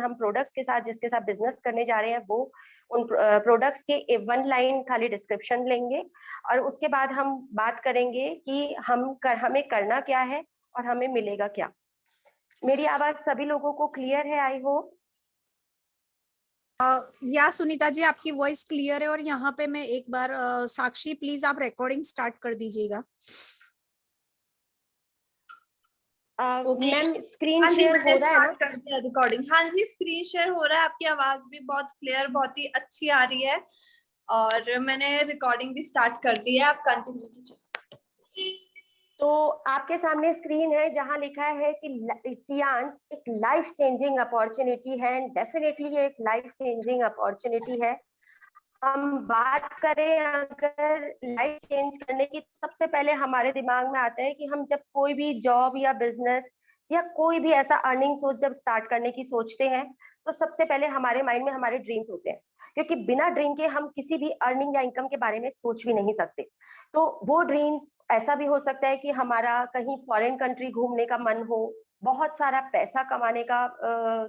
हम प्रोडक्ट्स के साथ जिसके साथ बिजनेस करने जा रहे हैं वो उन प्रोडक्ट्स के 1 लाइन खाली डिस्क्रिप्शन लेंगे और उसके बाद हम बात करेंगे कि हमें करना क्या है और हमें मिलेगा क्या। मेरी आवाज सभी लोगों को क्लियर है? I hope. या सुनीता जी, आपकी वॉइस क्लियर है। और यहाँ पे मैं एक बार साक्षी, प्लीज आप रिकॉर्डिंग स्टार्ट कर दीजिएगा। ओके। मैम स्क्रीन हाँ जी, शेयर मैंने हो रहा है ना? स्टार्ट कर दिया रिकॉर्डिंग। हाँ जी, स्क्रीन शेयर हो रहा है। आपकी आवाज भी बहुत क्लियर, बहुत ही अच्छी आ रही है और मैंने रिकॉर्डिंग भी स्टार्ट कर दी है। आप कंटिन्यू कीजिए। तो आपके सामने स्क्रीन है जहां लिखा है कि टियांस एक लाइफ चेंजिंग अपॉर्चुनिटी है। डेफिनेटली ये एक लाइफ चेंजिंग अपॉर्चुनिटी है। हम बात करें अगर लाइफ चेंज करने की, सबसे पहले हमारे दिमाग में आता है कि हम जब कोई भी जॉब या बिजनेस या कोई भी ऐसा अर्निंग सोर्स जब स्टार्ट करने की सोचते हैं तो सबसे पहले हमारे माइंड में हमारे ड्रीम्स होते हैं, क्योंकि बिना ड्रीम के हम किसी भी अर्निंग या इनकम के बारे में सोच भी नहीं सकते। तो वो ड्रीम्स ऐसा भी हो सकता है कि हमारा कहीं फॉरेन कंट्री घूमने का मन हो, बहुत सारा पैसा कमाने का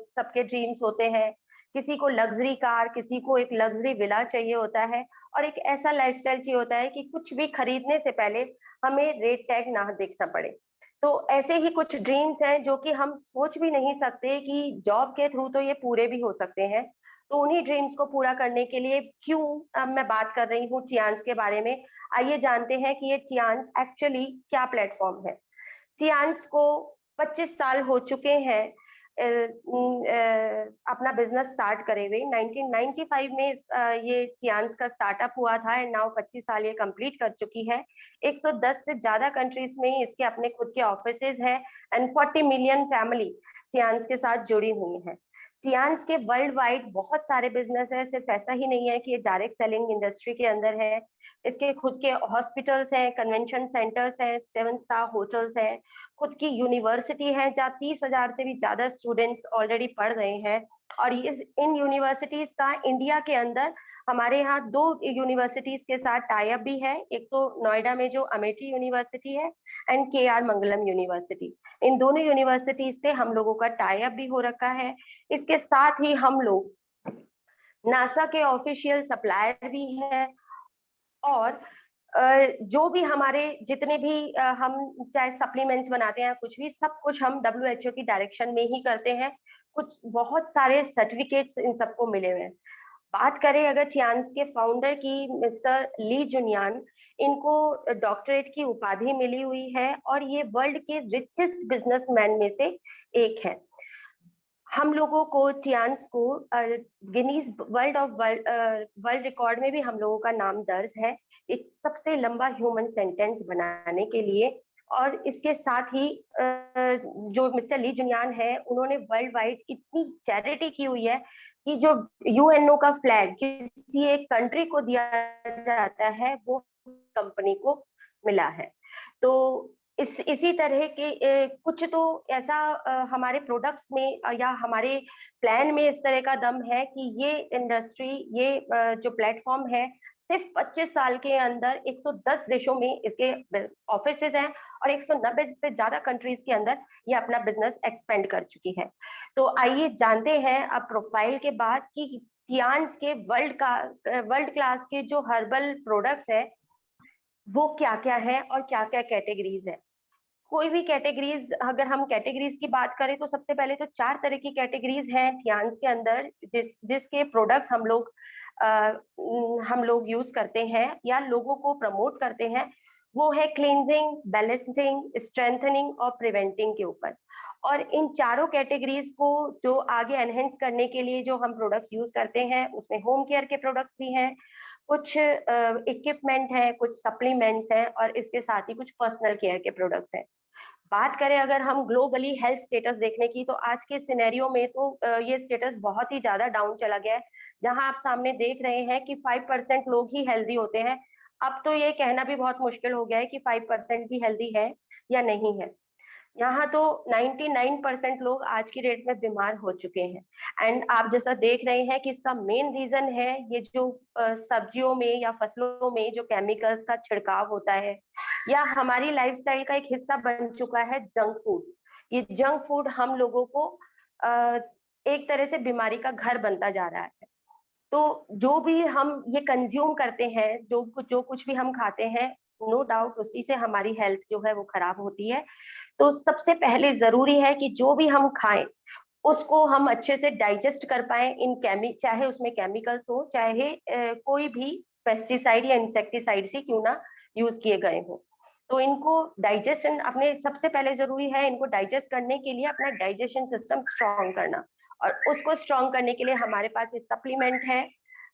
सबके ड्रीम्स होते हैं, किसी को लग्जरी कार, किसी को एक लग्जरी विला चाहिए होता है और एक ऐसा लाइफस्टाइल चाहिए होता है कि कुछ भी खरीदने से पहले हमें रेट टैग ना देखना पड़े। तो ऐसे ही कुछ ड्रीम्स हैं जो कि हम सोच भी नहीं सकते कि जॉब के थ्रू तो ये पूरे भी हो सकते हैं। तो उन्हीं ड्रीम्स को पूरा करने के लिए क्यों अब मैं बात कर रही हूँ टियांस के बारे में। आइए जानते हैं कि ये टियांस एक्चुअली क्या प्लेटफॉर्म है। टियांस को 25 साल हो चुके हैं अपना बिजनेस स्टार्ट करे हुए। 1995 में ये टियांस का स्टार्टअप हुआ था एंड नाउ 25 साल ये कंप्लीट कर चुकी है। 110 से ज्यादा कंट्रीज में इसके अपने खुद के ऑफिसेज हैं एंड 40 मिलियन फैमिली टियांस के साथ जुड़ी हुई है। टियांस के वर्ल्ड वाइड बहुत सारे बिजनेस है, सिर्फ ऐसा ही नहीं है कि ये डायरेक्ट सेलिंग इंडस्ट्री के अंदर है। इसके खुद के हॉस्पिटल्स हैं, कन्वेंशन सेंटर्स हैं, 7 स्टार होटल्स हैं, खुद की यूनिवर्सिटी है जहाँ 30,000 से भी ज्यादा स्टूडेंट्स ऑलरेडी पढ़ रहे हैं। और इन यूनिवर्सिटीज का इंडिया के अंदर हमारे यहाँ 2 यूनिवर्सिटीज के साथ टाई अप भी है। एक तो नोएडा में जो अमेठी यूनिवर्सिटी है एंड KR मंगलम यूनिवर्सिटी। इन दोनों यूनिवर्सिटीज से हम लोगों का टाई अप भी हो रखा है। इसके साथ ही हम लोग नासा के ऑफिशियल सप्लायर भी है और जो भी हमारे जितने भी हम चाहे सप्लीमेंट्स बनाते हैं कुछ भी, सब कुछ हम WHO की डायरेक्शन में ही करते हैं। कुछ बहुत सारे सर्टिफिकेट्स इन सबको मिले हुए हैं। बात करें अगर टियांस के फाउंडर की, मिस्टर ली जुनियान, इनको डॉक्टरेट की उपाधि मिली हुई है और ये वर्ल्ड के रिचेस्ट बिजनेसमैन में से एक है। हम लोगों को टियांस को गिनीज वर्ल्ड रिकॉर्ड में भी हम लोगों का नाम दर्ज है एक सबसे लंबा ह्यूमन सेंटेंस बनाने के लिए। और इसके साथ ही जो मिस्टर ली जुनियान है उन्होंने वर्ल्ड वाइड इतनी चैरिटी की हुई है कि जो UNO का फ्लैग किसी एक कंट्री को दिया जाता है वो कंपनी को मिला है। तो इसी तरह के कुछ तो ऐसा हमारे प्रोडक्ट्स में या हमारे प्लान में इस तरह का दम है कि ये इंडस्ट्री, ये जो प्लेटफॉर्म है, सिर्फ 25 साल के अंदर 110 देशों में इसके ऑफिसेज हैं और 190 से ज्यादा कंट्रीज के अंदर ये अपना बिजनेस एक्सपेंड कर चुकी है। तो आइए जानते हैं अब प्रोफाइल के बाद कि टियांस के वर्ल्ड क्लास के जो हर्बल प्रोडक्ट्स है वो क्या क्या है और क्या क्या कैटेगरीज है। कोई भी कैटेगरीज, अगर हम कैटेगरीज की बात करें तो सबसे पहले तो 4 तरह की कैटेगरीज हैं टियांस के अंदर जिसके प्रोडक्ट्स हम लोग यूज करते हैं या लोगों को प्रमोट करते हैं। वो है क्लींजिंग, बैलेंसिंग, स्ट्रेंथनिंग और प्रिवेंटिंग के ऊपर। और इन चारों कैटेगरीज को जो आगे एनहेंस करने के लिए जो हम प्रोडक्ट्स यूज करते हैं उसमें होम केयर के प्रोडक्ट्स भी हैं, कुछ इक्विपमेंट है, कुछ सप्लीमेंट्स हैं और इसके साथ ही कुछ पर्सनल केयर के प्रोडक्ट्स हैं। बात करें अगर हम ग्लोबली हेल्थ स्टेटस देखने की तो आज के सिनेरियो में तो ये स्टेटस बहुत ही ज्यादा डाउन चला गया है। जहां आप सामने देख रहे हैं कि 5% लोग ही हेल्दी होते हैं। अब तो ये कहना भी बहुत मुश्किल हो गया है कि 5% भी हेल्दी है या नहीं है। यहाँ तो 99% लोग आज की डेट में बीमार हो चुके हैं। एंड आप जैसा देख रहे हैं कि इसका मेन रीजन है ये जो सब्जियों में या फसलों में जो केमिकल्स का छिड़काव होता है या हमारी लाइफस्टाइल का एक हिस्सा बन चुका है जंक फूड। ये जंक फूड हम लोगों को एक तरह से बीमारी का घर बनता जा रहा है। तो जो भी हम ये कंज्यूम करते हैं, जो कुछ भी हम खाते हैं, नो डाउट उसी से हमारी हेल्थ जो है वो खराब होती है। तो सबसे पहले ज़रूरी है कि जो भी हम खाएँ, उसको हम अच्छे से डाइजेस्ट कर पाएँ, चाहे उसमें केमिकल्स हो, चाहे कोई भी पेस्टिसाइड या इंसेक्टिसाइड्स ही क्यों ना यूज़ किए गए हों। तो इनको डाइजेशन अपने सबसे पहले ज़रूरी है, इनको डाइजेस्ट करने के लिए अपना डाइजेशन सिस्टम स्ट्रॉन्ग करना, और उसको स्ट्रॉन्ग करने के लिए हमारे पास एक सप्लीमेंट है,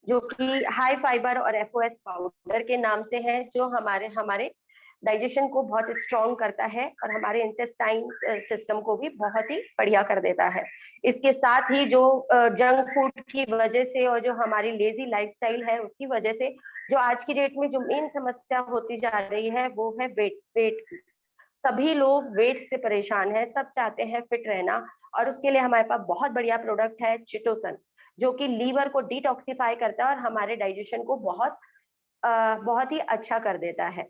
जो कि हाई फाइबर और एफओएस पाउडर के नाम से है, जो हमारे हमारे डाइजेशन को बहुत स्ट्रॉन्ग करता है और हमारे इंटेस्टाइन सिस्टम को भी बहुत ही बढ़िया कर देता है। इसके साथ ही जो जंक फूड की वजह से और जो हमारी लेजी लाइफस्टाइल है उसकी वजह से जो आज की डेट में जो मेन समस्या होती जा रही है वो है वेट की। सभी लोग वेट से परेशान हैं, सब चाहते हैं फिट रहना, और उसके लिए हमारे पास बहुत बढ़िया प्रोडक्ट है चिटोसन, जो कि लीवर को डिटॉक्सिफाई करता है और हमारे डाइजेशन को बहुत ही अच्छा कर देता है।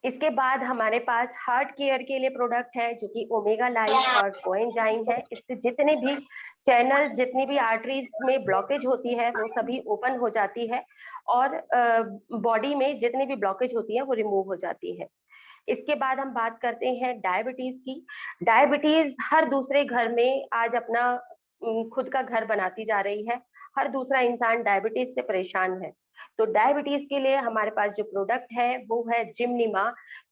इसके बाद हमारे पास हार्ट केयर के लिए प्रोडक्ट है, जो कि ओमेगा लाइफ और कोएंजाइम है। इससे जितने भी चैनल्स, जितनी भी आर्टरीज में ब्लॉकेज होती है वो सभी ओपन हो जाती है, और बॉडी में जितनी भी ब्लॉकेज होती है वो रिमूव हो जाती है। इसके बाद हम बात करते हैं डायबिटीज की। डायबिटीज हर दूसरे घर में आज अपना खुद का घर बनाती जा रही है। हर दूसरा इंसान डायबिटीज से परेशान है। तो डायबिटीज के लिए हमारे पास जो प्रोडक्ट है वो है जिमनिमा,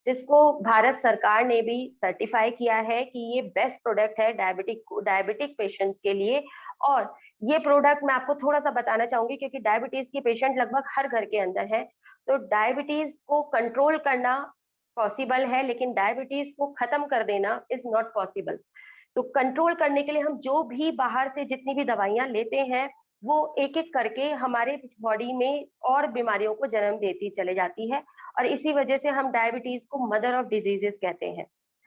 जिसको भारत सरकार ने भी सर्टिफाई किया है कि ये बेस्ट प्रोडक्ट है डायबिटिक पेशेंट्स के लिए। और ये प्रोडक्ट मैं आपको थोड़ा सा बताना चाहूंगी, क्योंकि डायबिटीज की पेशेंट लगभग हर घर के अंदर है। तो डायबिटीज को कंट्रोल करना पॉसिबल है, लेकिन डायबिटीज को खत्म कर देना इज नॉट पॉसिबल। तो कंट्रोल करने के लिए हम जो भी बाहर से जितनी भी दवाइयां लेते हैं वो एक एक करके हमारे बॉडी में और बीमारियों को जन्म देती चले जाती है, और इसी वजह से हम डायबिटीज को मदर ऑफ डिजीजेस कहते हैं।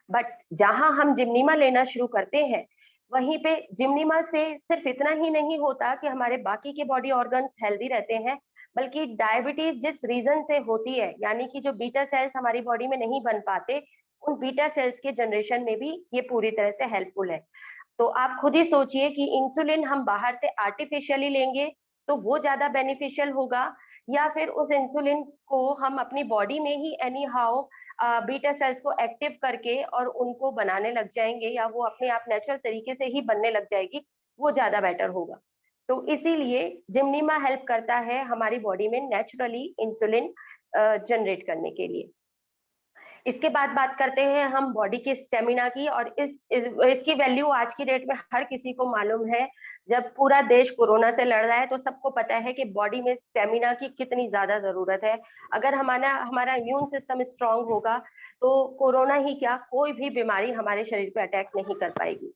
बट जहां हम जिमनीमा लेना शुरू करते हैं, वहीं पे जिमनीमा से सिर्फ इतना ही नहीं होता कि हमारे बाकी के बॉडी ऑर्गन्स हेल्दी रहते हैं, बल्कि डायबिटीज जिस रीजन से होती है, यानी कि जो बीटा सेल्स हमारी बॉडी में नहीं बन पाते, उन बीटा सेल्स के जनरेशन में भी ये पूरी तरह से हेल्पफुल है। तो आप खुद ही सोचिए कि इंसुलिन हम बाहर से आर्टिफिशियली लेंगे तो वो ज्यादा बेनिफिशियल होगा, या फिर उस इंसुलिन को हम अपनी बॉडी में ही एनी हाउ बीटा सेल्स को एक्टिव करके और उनको बनाने लग जाएंगे, या वो अपने आप नेचुरल तरीके से ही बनने लग जाएगी, वो ज्यादा बेटर होगा। तो इसीलिए जिमनीमा हेल्प करता है हमारी बॉडी में नेचुरली इंसुलिन जनरेट करने के लिए। इसके बाद बात करते हैं हम बॉडी के स्टेमिना की, और इसकी वैल्यू आज की डेट में हर किसी को मालूम है। जब पूरा देश कोरोना से लड़ रहा है तो सबको पता है कि बॉडी में स्टेमिना की कितनी ज्यादा जरूरत है। अगर हमारा इम्यून सिस्टम स्ट्रांग होगा तो कोरोना ही क्या, कोई भी बीमारी हमारे शरीर पे अटैक नहीं कर पाएगी।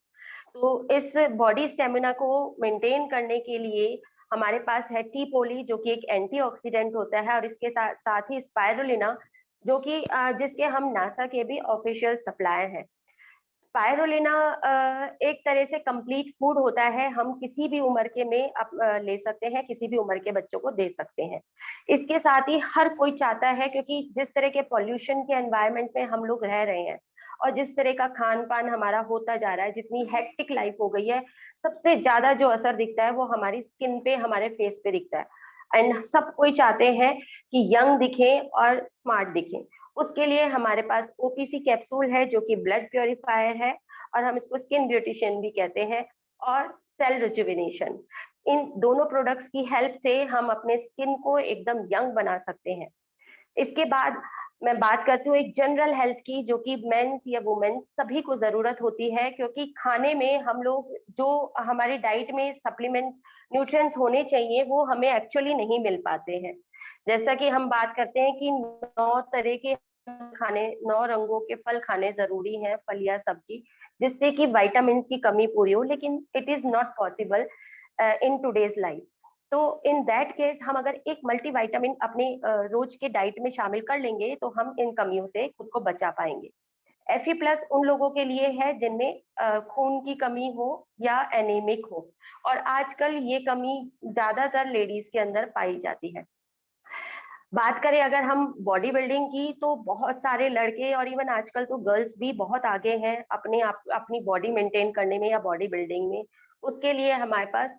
तो इस बॉडी स्टेमिना को मेंटेन करने के लिए हमारे पास है टी पोली, जो कि एक एंटीऑक्सीडेंट होता है, और इसके साथ ही स्पाइरुलिना, जो कि जिसके हम नासा के भी ऑफिशियल सप्लायर हैं। स्पाइरुलिना एक तरह से कंप्लीट फूड होता है, हम किसी भी उम्र के में ले सकते हैं, किसी भी उम्र के बच्चों को दे सकते हैं। इसके साथ ही हर कोई चाहता है, क्योंकि जिस तरह के पॉल्यूशन के एनवायरनमेंट में हम लोग रह रहे हैं और जिस तरह का खान पान हमारा होता जा रहा है, जितनी हेक्टिक लाइफ हो गई है, सबसे ज्यादा जो असर दिखता है वो हमारी स्किन पे, हमारे फेस पे दिखता है। एंड सब कोई चाहते हैं कि यंग दिखें और स्मार्ट दिखें। उसके लिए हमारे पास ओपीसी कैप्सूल है, जो कि ब्लड प्योरीफायर है, और हम इसको स्किन ब्यूटिशियन भी कहते हैं, और सेल रिजुविनेशन। इन दोनों प्रोडक्ट्स की हेल्प से हम अपने स्किन को एकदम यंग बना सकते हैं। इसके बाद मैं बात करती हूँ एक जनरल हेल्थ की, जो कि मेंस या वुमेन्स सभी को जरूरत होती है, क्योंकि खाने में हम लोग जो हमारी डाइट में सप्लीमेंट्स, न्यूट्रिएंट्स होने चाहिए, वो हमें एक्चुअली नहीं मिल पाते हैं। जैसा कि हम बात करते हैं कि 9 तरह के खाने, 9 रंगों के फल खाने जरूरी हैं, फल या सब्जी, जिससे कि विटामिन की कमी पूरी हो, लेकिन it is not possible in today's life. तो इन दैट केस हम अगर एक मल्टीविटामिन अपने रोज के डाइट में शामिल कर लेंगे तो हम इन कमियों से खुद को बचा पाएंगे। Fe+ उन लोगों के लिए है जिनमें खून की कमी हो या एनीमिक हो, और आजकल ये कमी ज्यादातर लेडीज के अंदर पाई जाती है। बात करें अगर हम बॉडी बिल्डिंग की, तो बहुत सारे लड़के और इवन आजकल तो गर्ल्स भी बहुत आगे हैं अपनी बॉडी मेंटेन करने में या बॉडी बिल्डिंग में। उसके लिए हमारे पास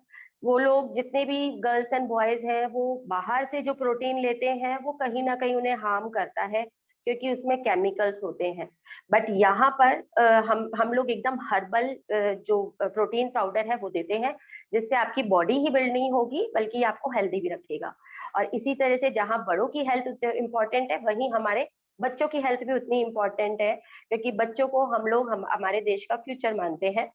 वो लोग जितने भी गर्ल्स एंड बॉयज हैं वो बाहर से जो प्रोटीन लेते हैं वो कहीं ना कहीं उन्हें हार्म करता है क्योंकि उसमें केमिकल्स होते हैं। बट यहाँ पर हम लोग एकदम हर्बल जो प्रोटीन पाउडर है वो देते हैं, जिससे आपकी बॉडी ही बिल्ड नहीं होगी बल्कि आपको हेल्दी भी रखेगा। और इसी तरह से जहाँ बड़ों की हेल्थ इम्पोर्टेंट है वहीं हमारे बच्चों की हेल्थ भी उतनी इम्पोर्टेंट है, क्योंकि बच्चों को हम लोग हमारे देश का फ्यूचर मानते हैं।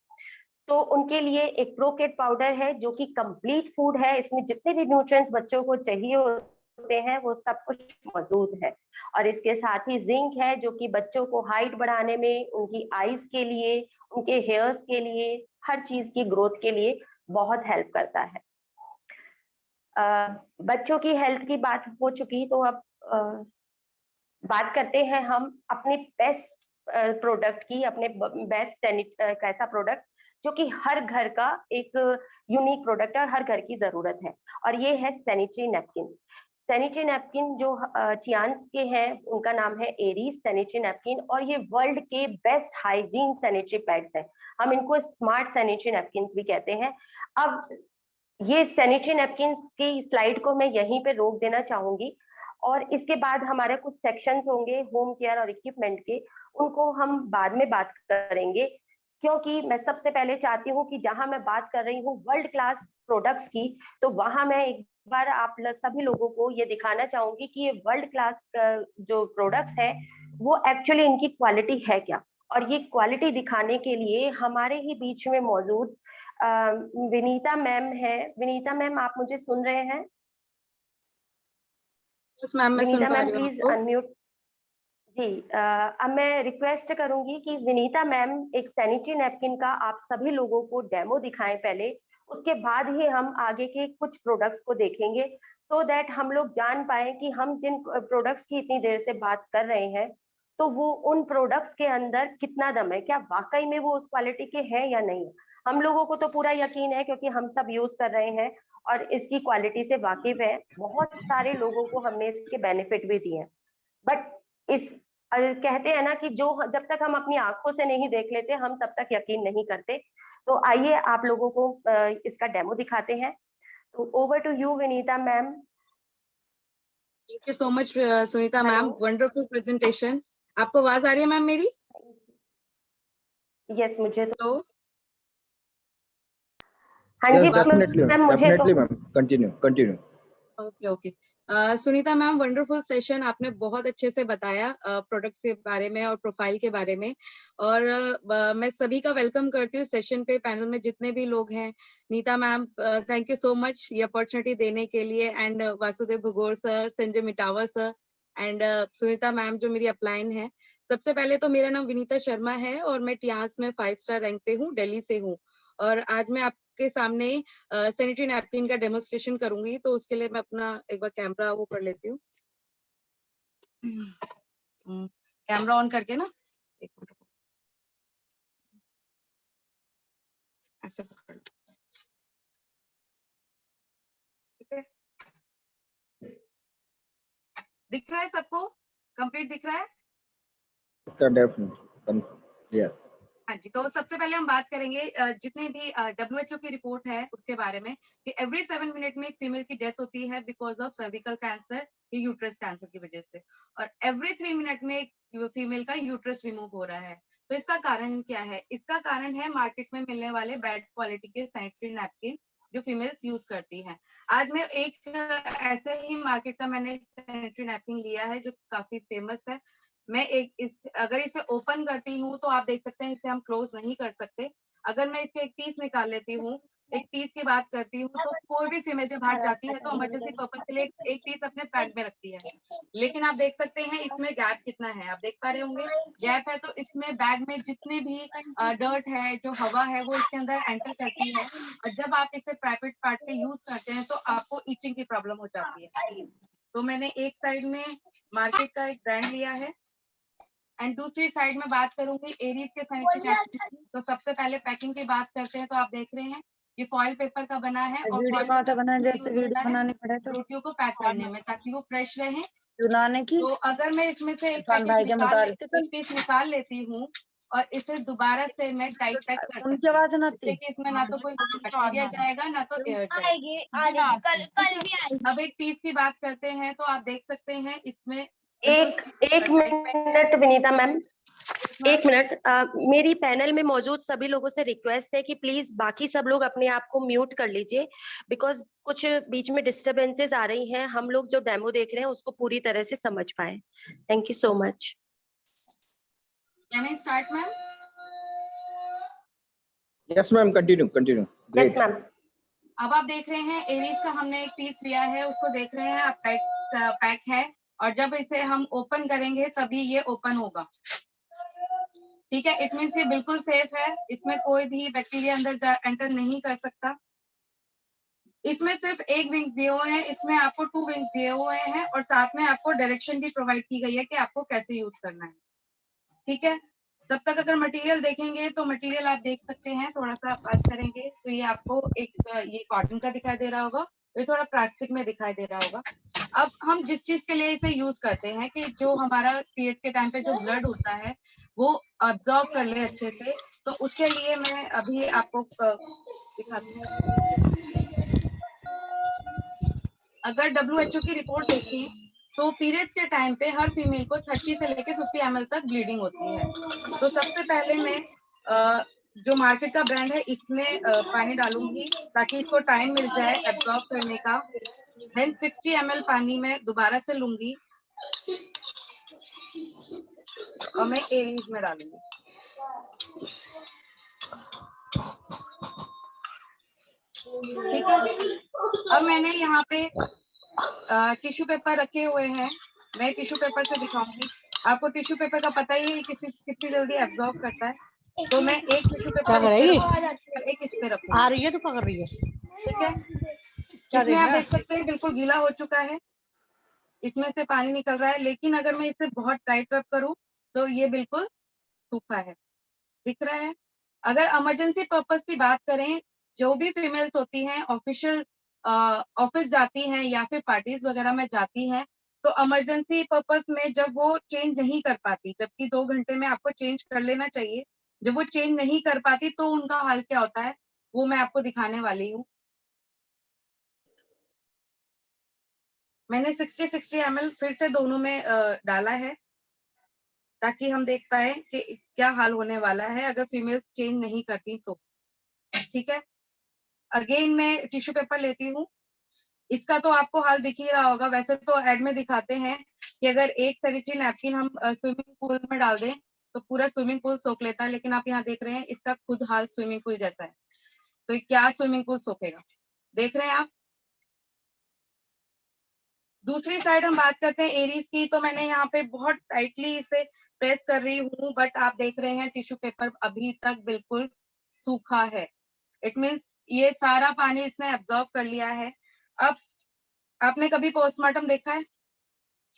तो उनके लिए एक प्रोकेट पाउडर है जो कि कंप्लीट फूड है, इसमें जितने भी न्यूट्रिएंट्स बच्चों को चाहिए होते हैं वो सब कुछ मौजूद है। और इसके साथ ही जिंक है जो कि बच्चों को हाइट बढ़ाने में, उनकी आईज के लिए, उनके हेयर्स के लिए, हर चीज की ग्रोथ के लिए बहुत हेल्प करता है। बच्चों की हेल्थ की बात हो चुकी, तो अब बात करते हैं हम अपने बेस्ट प्रोडक्ट की, अपने बेस्ट ऐसा प्रोडक्ट जो कि हर घर का एक यूनिक प्रोडक्ट है और हर घर की जरूरत है, और ये है सैनिटरी नैपकिन। सैनिटरी नैपकिन जो चियांस के हैं उनका नाम है एरीज सैनिटरी नैपकिन, और ये वर्ल्ड के बेस्ट हाइजीन सैनिटरी पैड्स हैं। हम इनको स्मार्ट सैनिटरी नैपकिन भी कहते हैं। अब ये सैनिटरी नैपकिन की स्लाइड को मैं यहीं पे रोक देना चाहूंगी, और इसके बाद हमारे कुछ सेक्शंस होंगे होम केयर और इक्विपमेंट के, उनको हम बाद में बात करेंगे, क्योंकि मैं सबसे पहले चाहती हूँ कि जहां मैं बात कर रही हूँ वर्ल्ड क्लास प्रोडक्ट्स की, तो वहां मैं एक बार आप सभी लोगों को ये दिखाना चाहूंगी कि ये वर्ल्ड क्लास जो प्रोडक्ट्स है वो एक्चुअली इनकी क्वालिटी है क्या। और ये क्वालिटी दिखाने के लिए हमारे ही बीच में मौजूद विनीता मैम है। विनीता मैम, आप मुझे सुन रहे हैं? मैम मैं सुन विनीता पा मैम रही हूँ प्लीज आपको। अनम्यूट। जी, अब मैं रिक्वेस्ट करूंगी कि विनीता मैम एक सैनिटरी नैपकिन का आप सभी लोगों को डेमो दिखाएं पहले, उसके बाद ही हम आगे के कुछ प्रोडक्ट्स को देखेंगे, सो दैट हम लोग जान पाए कि हम जिन प्रोडक्ट्स की इतनी देर से बात कर रहे हैं तो वो उन प्रोडक्ट्स के अंदर कितना दम है, क्या वाकई में वो उस क्वालिटी के हैं या नहीं। हम लोगों को तो पूरा यकीन है क्योंकि हम सब यूज कर रहे हैं और इसकी क्वालिटी से वाकिफ है, बहुत सारे लोगों को हमने इसके बेनिफिट भी दिए हैं। बट इस कहते हैं ना कि जो जब तक हम अपनी आंखों से नहीं देख लेते हम तब तक यकीन नहीं करते। तो आइए आप लोगों को इसका डेमो दिखाते हैं। तो over to you Vinita ma'am. Thank you so much Sunita ma'am, hello. Wonderful presentation. आपको आवाज आ रही है मैम मेरी? यस, मुझे तो तो हाँ जी मैम, मुझे तो definitely ma'am, continue. Okay okay. Sunita ma'am, wonderful session, आपने बहुत अच्छे से बताया प्रोडक्ट के बारे में और प्रोफाइल के बारे में। और मैं सभी का वेलकम करती हूँ सेशन पे, पैनल में जितने भी लोग हैं। Nita ma'am, thank you so much ये अपॉर्चुनिटी देने के लिए, and Vasudev Bhugor sir, Sanjay Mitawa sir, and Sunita ma'am जो मेरी अपलाइन है। सबसे पहले तो मेरा नाम विनीता शर्मा है और मैं टियास में 5 स्टार रैंक पे हूँ, दिल्ली से हूँ। और आज मैं आपके सामने सैनिटरी नैपकिन का डेमोन्स्ट्रेशन करूंगी, तो उसके लिए मैं अपना एक बार कैमरा वो कर लेती हूँ। कैमरा ऑन करके ना, एक मिनट ऐसे पकड़ लो। ठीक है, दिख रहा है सबको? कंप्लीट दिख रहा है? Definitely yes. हाँ जी, तो सबसे पहले हम बात करेंगे जितने भी WHO की रिपोर्ट है उसके बारे में, कि एवरी 7 मिनट में एक फीमेल की डेथ होती है बिकॉज ऑफ सर्विकल कैंसर या यूट्रस कैंसर की वजह से, और एवरी 3 मिनट में एक फीमेल का यूट्रस रिमूव हो रहा है। तो इसका कारण क्या है? इसका कारण है मार्केट में मिलने वाले बैड क्वालिटी के सैनिटरी नैपकिन जो फीमेल्स यूज करती हैं। आज मैं एक ऐसे ही मार्केट का मैंने सैनिटरी नैपकिन लिया है जो काफी फेमस है। मैं अगर इसे ओपन करती हूँ तो आप देख सकते हैं इसे हम क्लोज नहीं कर सकते। अगर मैं इसके एक पीस निकाल लेती हूँ, एक पीस की बात करती हूँ, तो कोई भी फीमेल जब बाहर जाती है तो इमरजेंसी पर्पज के लिए एक पीस अपने पैक में रखती है। लेकिन आप देख सकते हैं इसमें गैप कितना है, आप देख पा रहे होंगे गैप है। तो इसमें बैग में जितने भी डर्ट है, जो हवा है, वो इसके अंदर एंटर करती है, और जब आप इसे प्राइवेट पार्ट पे यूज करते हैं तो आपको इचिंग की प्रॉब्लम हो जाती है। तो मैंने एक साइड में मार्केट का एक ब्रांड लिया है एंड दूसरी साइड में बात करूंगी एरीज के सैनिटरी नैपकिन। तो सबसे पहले पैकिंग की बात करते हैं, तो आप देख रहे हैं ये फॉइल पेपर का बना है, और वीडियो कहाँ से बना, जैसे वीडियो बनानी पड़े तो रोटियों को पैक करने में, ताकि वो फ्रेश रहे। चुनाने की तो अगर मैं इसमें से एक इरफान भाई जब बता रहे थे पीस निकाल लेती हूँ, और इसे दोबारा से मैं टाइट पैक कर सकती उनकी हूँ, आवाज ना जिससे कि इसमें ना तो कोई बैक्टीरिया जाएगा ना तो एयर जाएगा। अब एक पीस की बात करते हैं तो आप देख सकते हैं इसमें एक मिनट विनीता मैम, एक मिनट। मेरी पैनल में मौजूद सभी लोगों से रिक्वेस्ट है कि प्लीज बाकी सब लोग अपने आप को म्यूट कर लीजिए, बिकॉज कुछ बीच में डिस्टरबेंसेस आ रही हैं, हम लोग जो डेमो देख रहे हैं उसको पूरी तरह से समझ पाए। Thank you so much. Can I start ma'am? Yes, ma'am. Continue. Continue. Great. Yes ma'am. अब आप देख रहे हैं एरीज का हमने एक पीस लिया है, उसको देख रहे हैं आप, टाइट पैक है, और जब इसे हम ओपन करेंगे तभी ये ओपन होगा। ठीक है, इट मीन्स ये बिल्कुल सेफ है, इसमें कोई भी बैक्टीरिया अंदर एंटर नहीं कर सकता। इसमें सिर्फ एक विंग्स दिए हुए हैं, इसमें आपको 2 विंग्स दिए हुए हैं, और साथ में आपको डायरेक्शन भी प्रोवाइड की गई है कि आपको कैसे यूज करना है। ठीक है, तब तक अगर मटेरियल देखेंगे तो मटेरियल आप देख सकते हैं, थोड़ा सा बात करेंगे तो ये आपको एक ये कॉटन का दिखाई दे रहा होगा, ये थोड़ा प्लास्टिक में दिखाई दे रहा होगा। अब हम जिस चीज के लिए इसे यूज करते हैं कि जो हमारा पीरियड के टाइम पे जो ब्लड होता है वो अब्सॉर्ब कर ले अच्छे से, तो उसके लिए मैं अभी आपको दिखाती हूँ। अगर WHO की रिपोर्ट देखें तो पीरियड्स के टाइम पे हर फीमेल को 30 से लेके 50 ml तक ब्लीडिंग होती है। तो सबसे पहले मैं जो मार्केट का ब्रांड है इसमें पानी डालूंगी ताकि इसको टाइम मिल जाए एब्जॉर्ब करने का। देन 60 ml पानी में दोबारा से लूंगी और मैं एरीज में डालूंगी। ठीक है, अब मैंने यहाँ पे टिश्यू पेपर रखे हुए हैं, मैं टिश्यू पेपर से दिखाऊंगी। आपको टिश्यू पेपर का पता ही है कितनी जल्दी एब्जॉर्ब करता है, तो मैं एक टिश्यू पेपर एक इस पे रखूंगी। आ रही है तो पकड़ रही है। ठीक है, इसमें आप देख सकते हैं बिल्कुल गीला हो चुका है, इसमें से पानी निकल रहा है, लेकिन अगर मैं इसे बहुत टाइट रब करूं तो ये बिल्कुल सूखा है, दिख रहा है। अगर इमरजेंसी पर्पस की बात करें, जो भी फीमेल्स होती हैं ऑफिशियल ऑफिस जाती हैं या फिर पार्टीज वगैरह में जाती हैं, तो इमरजेंसी पर्पस में जब वो चेंज नहीं कर पाती, जबकि 2 घंटे में आपको चेंज कर लेना चाहिए, जब वो चेंज नहीं कर पाती तो उनका हाल क्या होता है वो मैं आपको दिखाने वाली हूँ। मैंने 60 ml फिर से दोनों में डाला है ताकि हम देख पाए कि क्या हाल होने वाला है अगर फीमेल चेंज नहीं करती तो। ठीक है, अगेन मैं टिश्यू पेपर लेती हूँ, इसका तो आपको हाल दिख ही रहा होगा। वैसे तो एड में दिखाते हैं कि अगर एक सैनिटरी नैपकिन हम स्विमिंग पूल में डाल दें तो पूरा स्विमिंग पूल सोख लेता है, लेकिन आप यहाँ देख रहे हैं इसका खुद हाल स्विमिंग पूल जैसा है, तो क्या स्विमिंग पूल सोखेगा, देख रहे हैं आप। दूसरी साइड हम बात करते हैं एरीज की, तो मैंने यहाँ पे बहुत टाइटली इसे प्रेस कर रही हूँ, बट आप देख रहे हैं टिश्यू पेपर अभी तक बिल्कुल सूखा है। इट मीन्स ये सारा पानी इसने एब्जॉर्ब कर लिया है। अब आपने कभी पोस्टमार्टम देखा है?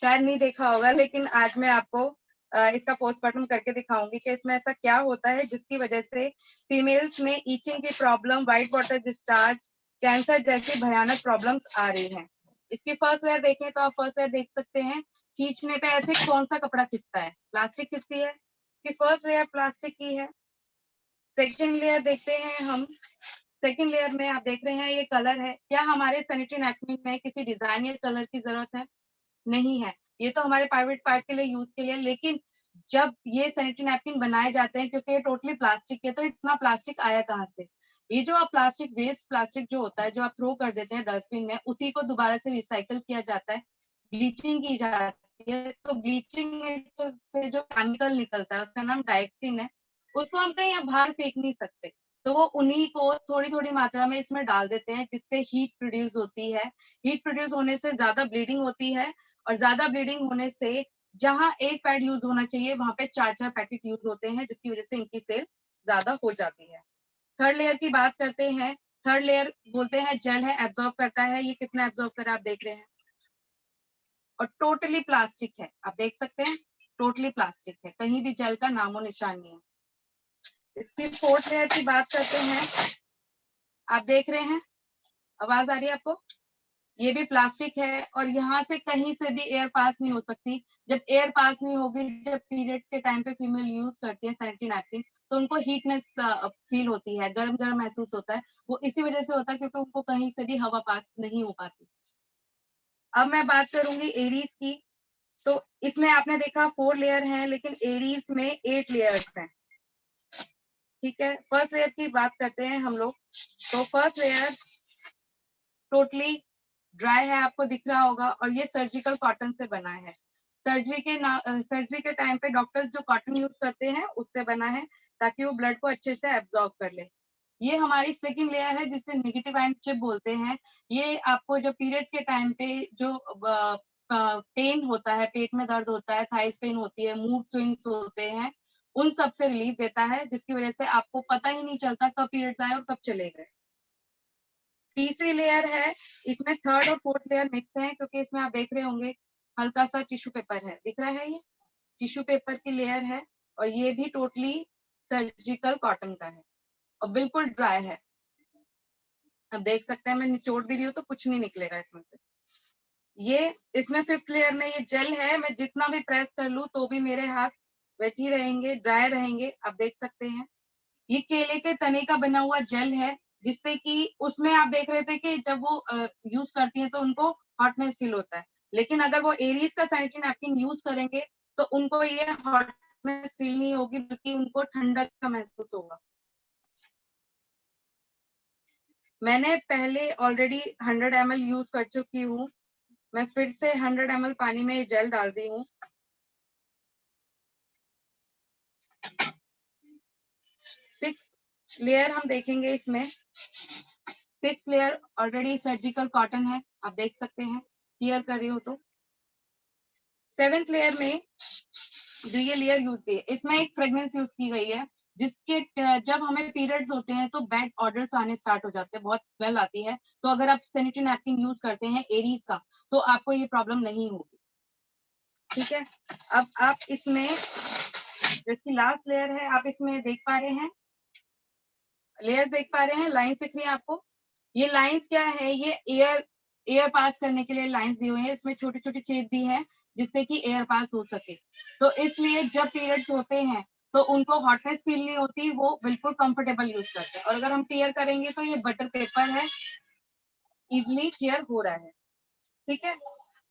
शायद नहीं देखा होगा, लेकिन आज मैं आपको इसका पोस्टमार्टम करके दिखाऊंगी कि इसमें ऐसा क्या होता है जिसकी वजह से फीमेल्स में ईचिंग की problem, white water discharge, cancer जैसी भयानक प्रॉब्लम्स आ रही हैं। इसकी फर्स्ट लेयर देखें तो आप फर्स्ट लेयर देख सकते हैं, खींचने पे ऐसे कौन सा कपड़ा खिंचता है, प्लास्टिक खिंचती है कि फर्स्ट लेयर प्लास्टिक की है। सेकंड लेयर देखते हैं हम, सेकंड लेयर में आप देख रहे हैं ये कलर है। क्या हमारे सैनिटरी नैपकिन में किसी डिजाइन या कलर की जरूरत है? नहीं है, ये तो हमारे प्राइवेट पार्ट के लिए यूज के लिए। लेकिन जब ये सैनिटरी नैपकिन बनाए जाते हैं, क्योंकि ये टोटली प्लास्टिक है, तो इतना प्लास्टिक आया कहाँ से? ये जो आप प्लास्टिक वेस्ट प्लास्टिक जो होता है, जो आप थ्रो कर देते हैं डस्टबिन में, उसी को दोबारा से रिसाइकल किया जाता है, ब्लीचिंग की जाती है। तो ब्लीचिंग में से जो केमिकल निकलता है उसका नाम डायक्सिन है, उसको हम कहीं बाहर फेंक नहीं सकते, तो वो उन्हीं को थोड़ी थोड़ी मात्रा में इसमें डाल देते हैं, जिससे हीट प्रोड्यूस होती है। हीट प्रोड्यूस होने से ज्यादा ब्लीडिंग होती है, और ज्यादा ब्लीडिंग होने से जहां एक पैड यूज होना चाहिए वहां पे 4 पैकेट यूज होते हैं, जिसकी वजह से इनकी सेल ज्यादा हो जाती है। थर्ड लेयर की बात करते हैं, थर्ड लेयर बोलते हैं जेल है, एब्जॉर्ब करता है। ये कितना एब्जॉर्ब कर रहा है आप देख रहे हैं, और टोटली प्लास्टिक है, आप देख सकते हैं टोटली प्लास्टिक है, कहीं भी जेल का नामो निशान नहीं है। इसकी फोर्थ लेयर की बात करते हैं, आप देख रहे हैं, आवाज आ रही है आपको? ये भी प्लास्टिक है और यहाँ से कहीं से भी एयर पास नहीं हो सकती। जब एयर पास नहीं होगी, जब पीरियड्स के टाइम पे फीमेल यूज करती है सैनिटरी नैपकिन, तो उनको हीटनेस फील होती है, गर्म गर्म महसूस होता है। वो इसी वजह से होता है क्योंकि उनको कहीं से भी हवा पास नहीं हो पाती। अब मैं बात करूंगी एरीज की। तो इसमें आपने देखा 4 लेयर हैं, लेकिन एरीज में 8 लेयर्स हैं। ठीक है, फर्स्ट लेयर की बात करते हैं हम लोग। तो फर्स्ट लेयर टोटली ड्राई है, आपको दिख रहा होगा, और ये सर्जिकल कॉटन से बना है। सर्जरी के टाइम पे डॉक्टर्स जो कॉटन यूज करते हैं उससे बना है, ताकि वो ब्लड को अच्छे से एब्जॉर्ब कर ले। ये हमारी सेकंड लेयर है, जिसे नेगेटिव आयन चिप बोलते हैं। ये आपको जो पीरियड्स के टाइम पे जो पेन होता है, पेट में दर्द होता है, थाइस पेन होती है, मूड स्विंग्स होते हैं, उन सब से रिलीफ देता है, जिसकी वजह से आपको पता ही नहीं चलता कब पीरियड्स आए और कब चले गए। तीसरी लेयर है, इसमें थर्ड और फोर्थ लेयर मिक्स है, क्योंकि इसमें आप देख रहे होंगे हल्का सा टिश्यू पेपर है, दिख रहा है, ये टिश्यू पेपर की लेयर है, और ये भी टोटली सर्जिकल कॉटन का है और बिल्कुल ड्राई है। अब देख सकते हैं, मैं निचोड़ भी रही हूँ तो कुछ नहीं निकलेगा इसमें से। ये इसमें फिफ्थ लेयर में ये जेल है, मैं जितना भी प्रेस कर लूं तो भी मेरे हाथ वेट ही रहेंगे, ड्राई रहेंगे। आप देख सकते हैं, ये केले के तने का बना हुआ जेल है, जिससे कि उसमें आप देख रहे थे कि जब वो यूज करती हैं तो उनको हॉटनेस फील होता है, लेकिन अगर वो एरीज का सैनिटरी नैपकिन यूज करेंगे तो उनको ये हॉटनेस फील नहीं होगी, बल्कि उनको ठंडक का महसूस होगा। मैंने पहले ऑलरेडी 100 ml यूज कर चुकी हूँ, मैं फिर से 100 ml पानी में ये जेल डाल रही हूँ। सिक्स लेयर हम देखेंगे इसमें। 6 लेयर ऑलरेडी सर्जिकल कॉटन है, आप देख सकते हैं, क्लियर कर रही हो तो। 7th लेयर में जो ये लेयर यूज की है, इसमें एक फ्रेग्रेंस यूज की गई है, जिसके जब हमें पीरियड्स होते हैं तो बैड ऑर्डर्स आने स्टार्ट हो जाते हैं, बहुत स्मेल आती है। तो अगर आप सैनिटरी नैपकिन यूज करते हैं एरीज का, तो आपको ये प्रॉब्लम नहीं होगी। ठीक है, अब आप इसमें जिसकी लास्ट लेयर है, आप इसमें देख पा रहे हैं, लेयर देख पा रहे हैं, लाइन्स दिख रही है आपको। ये लाइन्स क्या है, ये एयर पास करने के लिए लाइन्स दी हुई है, इसमें छोटे छोटे छेद भी हैं जिससे कि एयर पास हो सके। तो इसलिए जब पीरियड्स होते हैं तो उनको हॉटनेस फील नहीं होती, वो बिल्कुल कंफर्टेबल यूज करते हैं। और अगर हम टीयर करेंगे तो ये बटर पेपर है, इजिली क्लियर हो रहा है। ठीक है,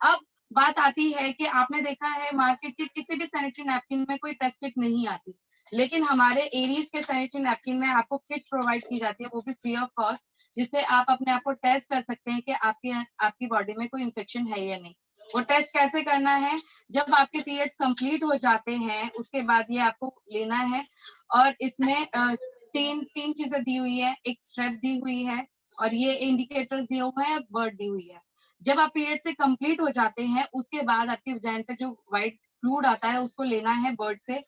अब बात आती है कि आपने देखा है मार्केट के किसी भी सैनिटरी नैपकिन में कोई टेस्ट किट नहीं आती, लेकिन हमारे एरीज के सैनिटरी नैपकिन में आपको किट प्रोवाइड की जाती है, वो भी फ्री ऑफ कॉस्ट, जिससे आप अपने आप को टेस्ट कर सकते हैं कि आपकी बॉडी में कोई इन्फेक्शन है या नहीं। वो टेस्ट कैसे करना है, जब आपके पीरियड्स कंप्लीट हो जाते हैं उसके बाद ये आपको लेना है, और इसमें तीन चीजें दी हुई है, एक स्ट्रेप दी हुई है और ये इंडिकेटर्स दिए हुए हैं, बर्ड दी हुई है। जब आप पीरियड से कंप्लीट हो जाते हैं उसके बाद आपके वजाइन पे जो व्हाइट फ्लूइड आता है उसको लेना है बर्ड से,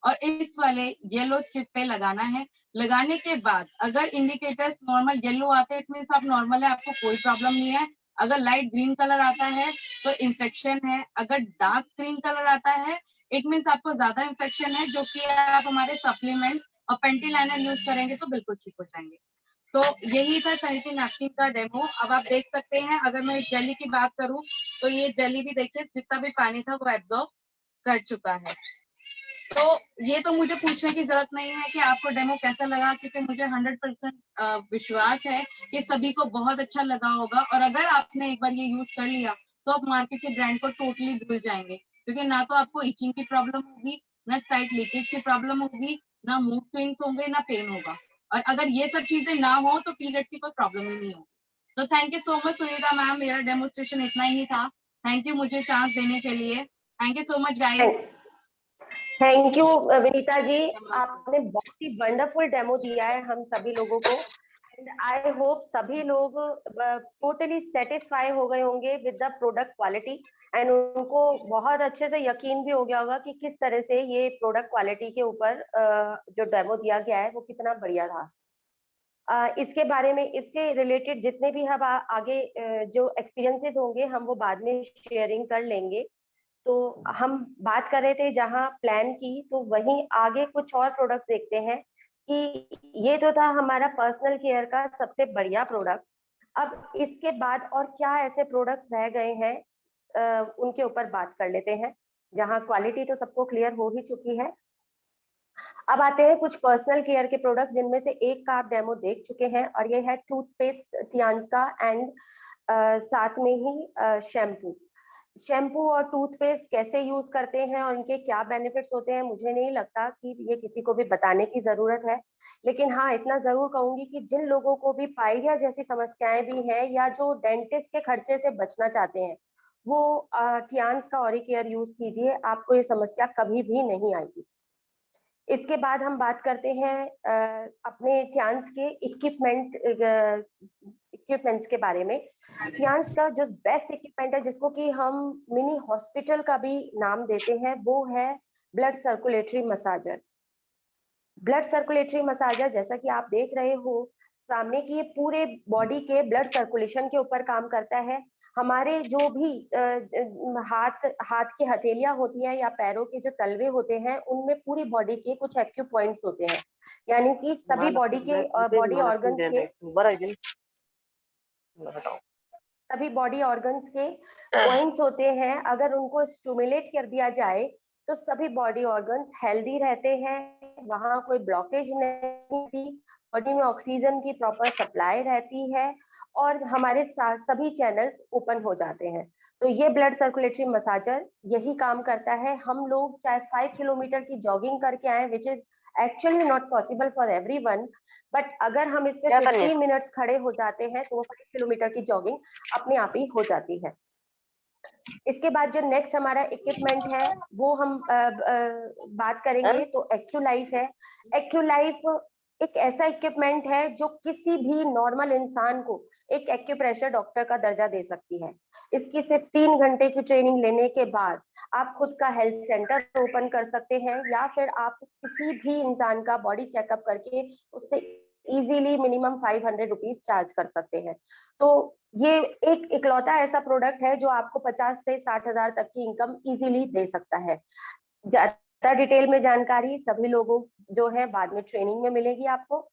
और इस वाले येलो स्ट्रिप पे लगाना है। लगाने के बाद अगर इंडिकेटर्स नॉर्मल येलो आते हैं, इट मींस आप नॉर्मल है, आपको कोई प्रॉब्लम नहीं है। अगर लाइट ग्रीन कलर आता है तो इन्फेक्शन है, अगर डार्क ग्रीन कलर आता है इट मींस आपको ज्यादा इन्फेक्शन है, जो कि आप हमारे सप्लीमेंट और पेंटी लाइनर यूज करेंगे तो बिल्कुल ठीक हो जाएंगे। तो यही था सैनिटरी नैपकिन का डेमो। अब आप देख सकते हैं, अगर मैं जेली की बात करूं तो ये जेली भी देखिए, जितना भी पानी था वो एब्जॉर्ब कर चुका है। तो ये तो मुझे पूछने की जरूरत नहीं है कि आपको डेमो कैसा लगा, क्योंकि मुझे 100% विश्वास है कि सभी को बहुत अच्छा लगा होगा। और अगर आपने एक बार ये यूज कर लिया तो आप मार्केट के ब्रांड को टोटली भूल जाएंगे, क्योंकि ना तो आपको इचिंग की प्रॉब्लम होगी, ना साइड लीकेज की प्रॉब्लम होगी, ना मूड स्विंग्स होंगे, ना पेन होगा। और अगर ये सब चीजें ना हो तो पीरियड्स की कोई प्रॉब्लम ही नहीं होगी। तो thank you so much Sunita ma'am, मेरा डेमोस्ट्रेशन इतना ही था। थैंक यू मुझे चांस देने के लिए। Thank you so much guys. Thank you Vinita ji, आपने बहुत ही वंडरफुल डेमो दिया है हम सभी लोगों को, एंड आई होप सभी लोग टोटली सेटिस्फाई हो गए होंगे with the product quality, and उनको बहुत अच्छे से यकीन भी हो गया होगा कि किस तरह से ये प्रोडक्ट क्वालिटी के ऊपर जो डेमो दिया गया है वो कितना बढ़िया था। इसके बारे में, इसके रिलेटेड जितने भी हम आगे जो एक्सपीरियंसेस होंगे हम वो बाद में शेयरिंग कर लेंगे। तो हम बात कर रहे थे जहां प्लान की, तो वहीं आगे कुछ और प्रोडक्ट्स देखते हैं कि ये तो था हमारा पर्सनल केयर का सबसे बढ़िया प्रोडक्ट। अब इसके बाद और क्या ऐसे प्रोडक्ट्स रह गए हैं, उनके ऊपर बात कर लेते हैं, जहाँ क्वालिटी तो सबको क्लियर हो ही चुकी है। अब आते हैं कुछ पर्सनल केयर के प्रोडक्ट्स, जिनमें से एक का आप डेमो देख चुके हैं, और ये है टूथपेस्ट टियान्स का, एंड साथ में ही शैम्पू और टूथपेस्ट कैसे यूज करते हैं और इनके क्या बेनिफिट्स होते हैं, मुझे नहीं लगता कि ये किसी को भी बताने की जरूरत है। लेकिन हाँ, इतना जरूर कहूंगी कि जिन लोगों को भी पाइलिया जैसी समस्याएं भी हैं, या जो डेंटिस्ट के खर्चे से बचना चाहते हैं, वो टियान्स का ऑरिकेयर यूज कीजिए, आपको ये समस्या कभी भी नहीं आएगी। इसके बाद हम बात करते हैं अपने टियान्स के इक्विपमेंट्स के बारे में। टियान्स का जो बेस्ट इक्विपमेंट है, जिसको कि हम मिनी हॉस्पिटल का भी नाम देते हैं, वो है blood circulatory massager. Blood circulatory massager, जैसा कि आप देख रहे हो सामने, की ये पूरे बॉडी के ब्लड सर्कुलेशन के ऊपर काम करता है। हमारे जो भी हाथ की हथेलियां होती हैं या पैरों के जो तलवे होते हैं, उनमें पूरी बॉडी के कुछ एक्यू पॉइंट्स होते हैं, यानी कि सभी बॉडी ऑर्गन्स के पॉइंट्स होते हैं। अगर उनको स्टिमुलेट कर दिया जाए तो सभी बॉडी ऑर्गन्स हेल्दी रहते हैं, वहां कोई ब्लॉकेज नहीं होती, बॉडी में ऑक्सीजन की प्रॉपर सप्लाई रहती है, और हमारे सभी चैनल्स ओपन हो जाते हैं। तो ये ब्लड सर्कुलेटरी मसाजर यही काम करता है। हम लोग चाहे 5 किलोमीटर की जॉगिंग करके आए, which is actually not possible for everyone, but अगर हम इस पे 15 मिनट्स खड़े हो जाते हैं तो वो 5 किलोमीटर की जॉगिंग अपने आप ही हो जाती है। इसके बाद जो नेक्स्ट हमारा इक्विपमेंट है, वो हम बात करेंगे तो एक्यूलाइफ है। एक्यूलाइफ एक ऐसा इक्विपमेंट है जो किसी भी नॉर्मल इंसान को एक एक्यूप्रेशर डॉक्टर का दर्जा दे सकती है। इसकी सिर्फ 3 घंटे की ट्रेनिंग लेने के बाद आप खुद का हेल्थ सेंटर ओपन कर सकते हैं, या फिर आप किसी भी इंसान का बॉडी चेकअप करके उससे इजीली मिनिमम 500 रुपीज चार्ज कर सकते हैं। तो ये एक इकलौता ऐसा प्रोडक्ट है जो आपको 50 से 60 हजार तक की इनकम इजीली दे सकता है। ज्यादा डिटेल में जानकारी सभी लोगों जो है बाद में ट्रेनिंग में मिलेगी आपको।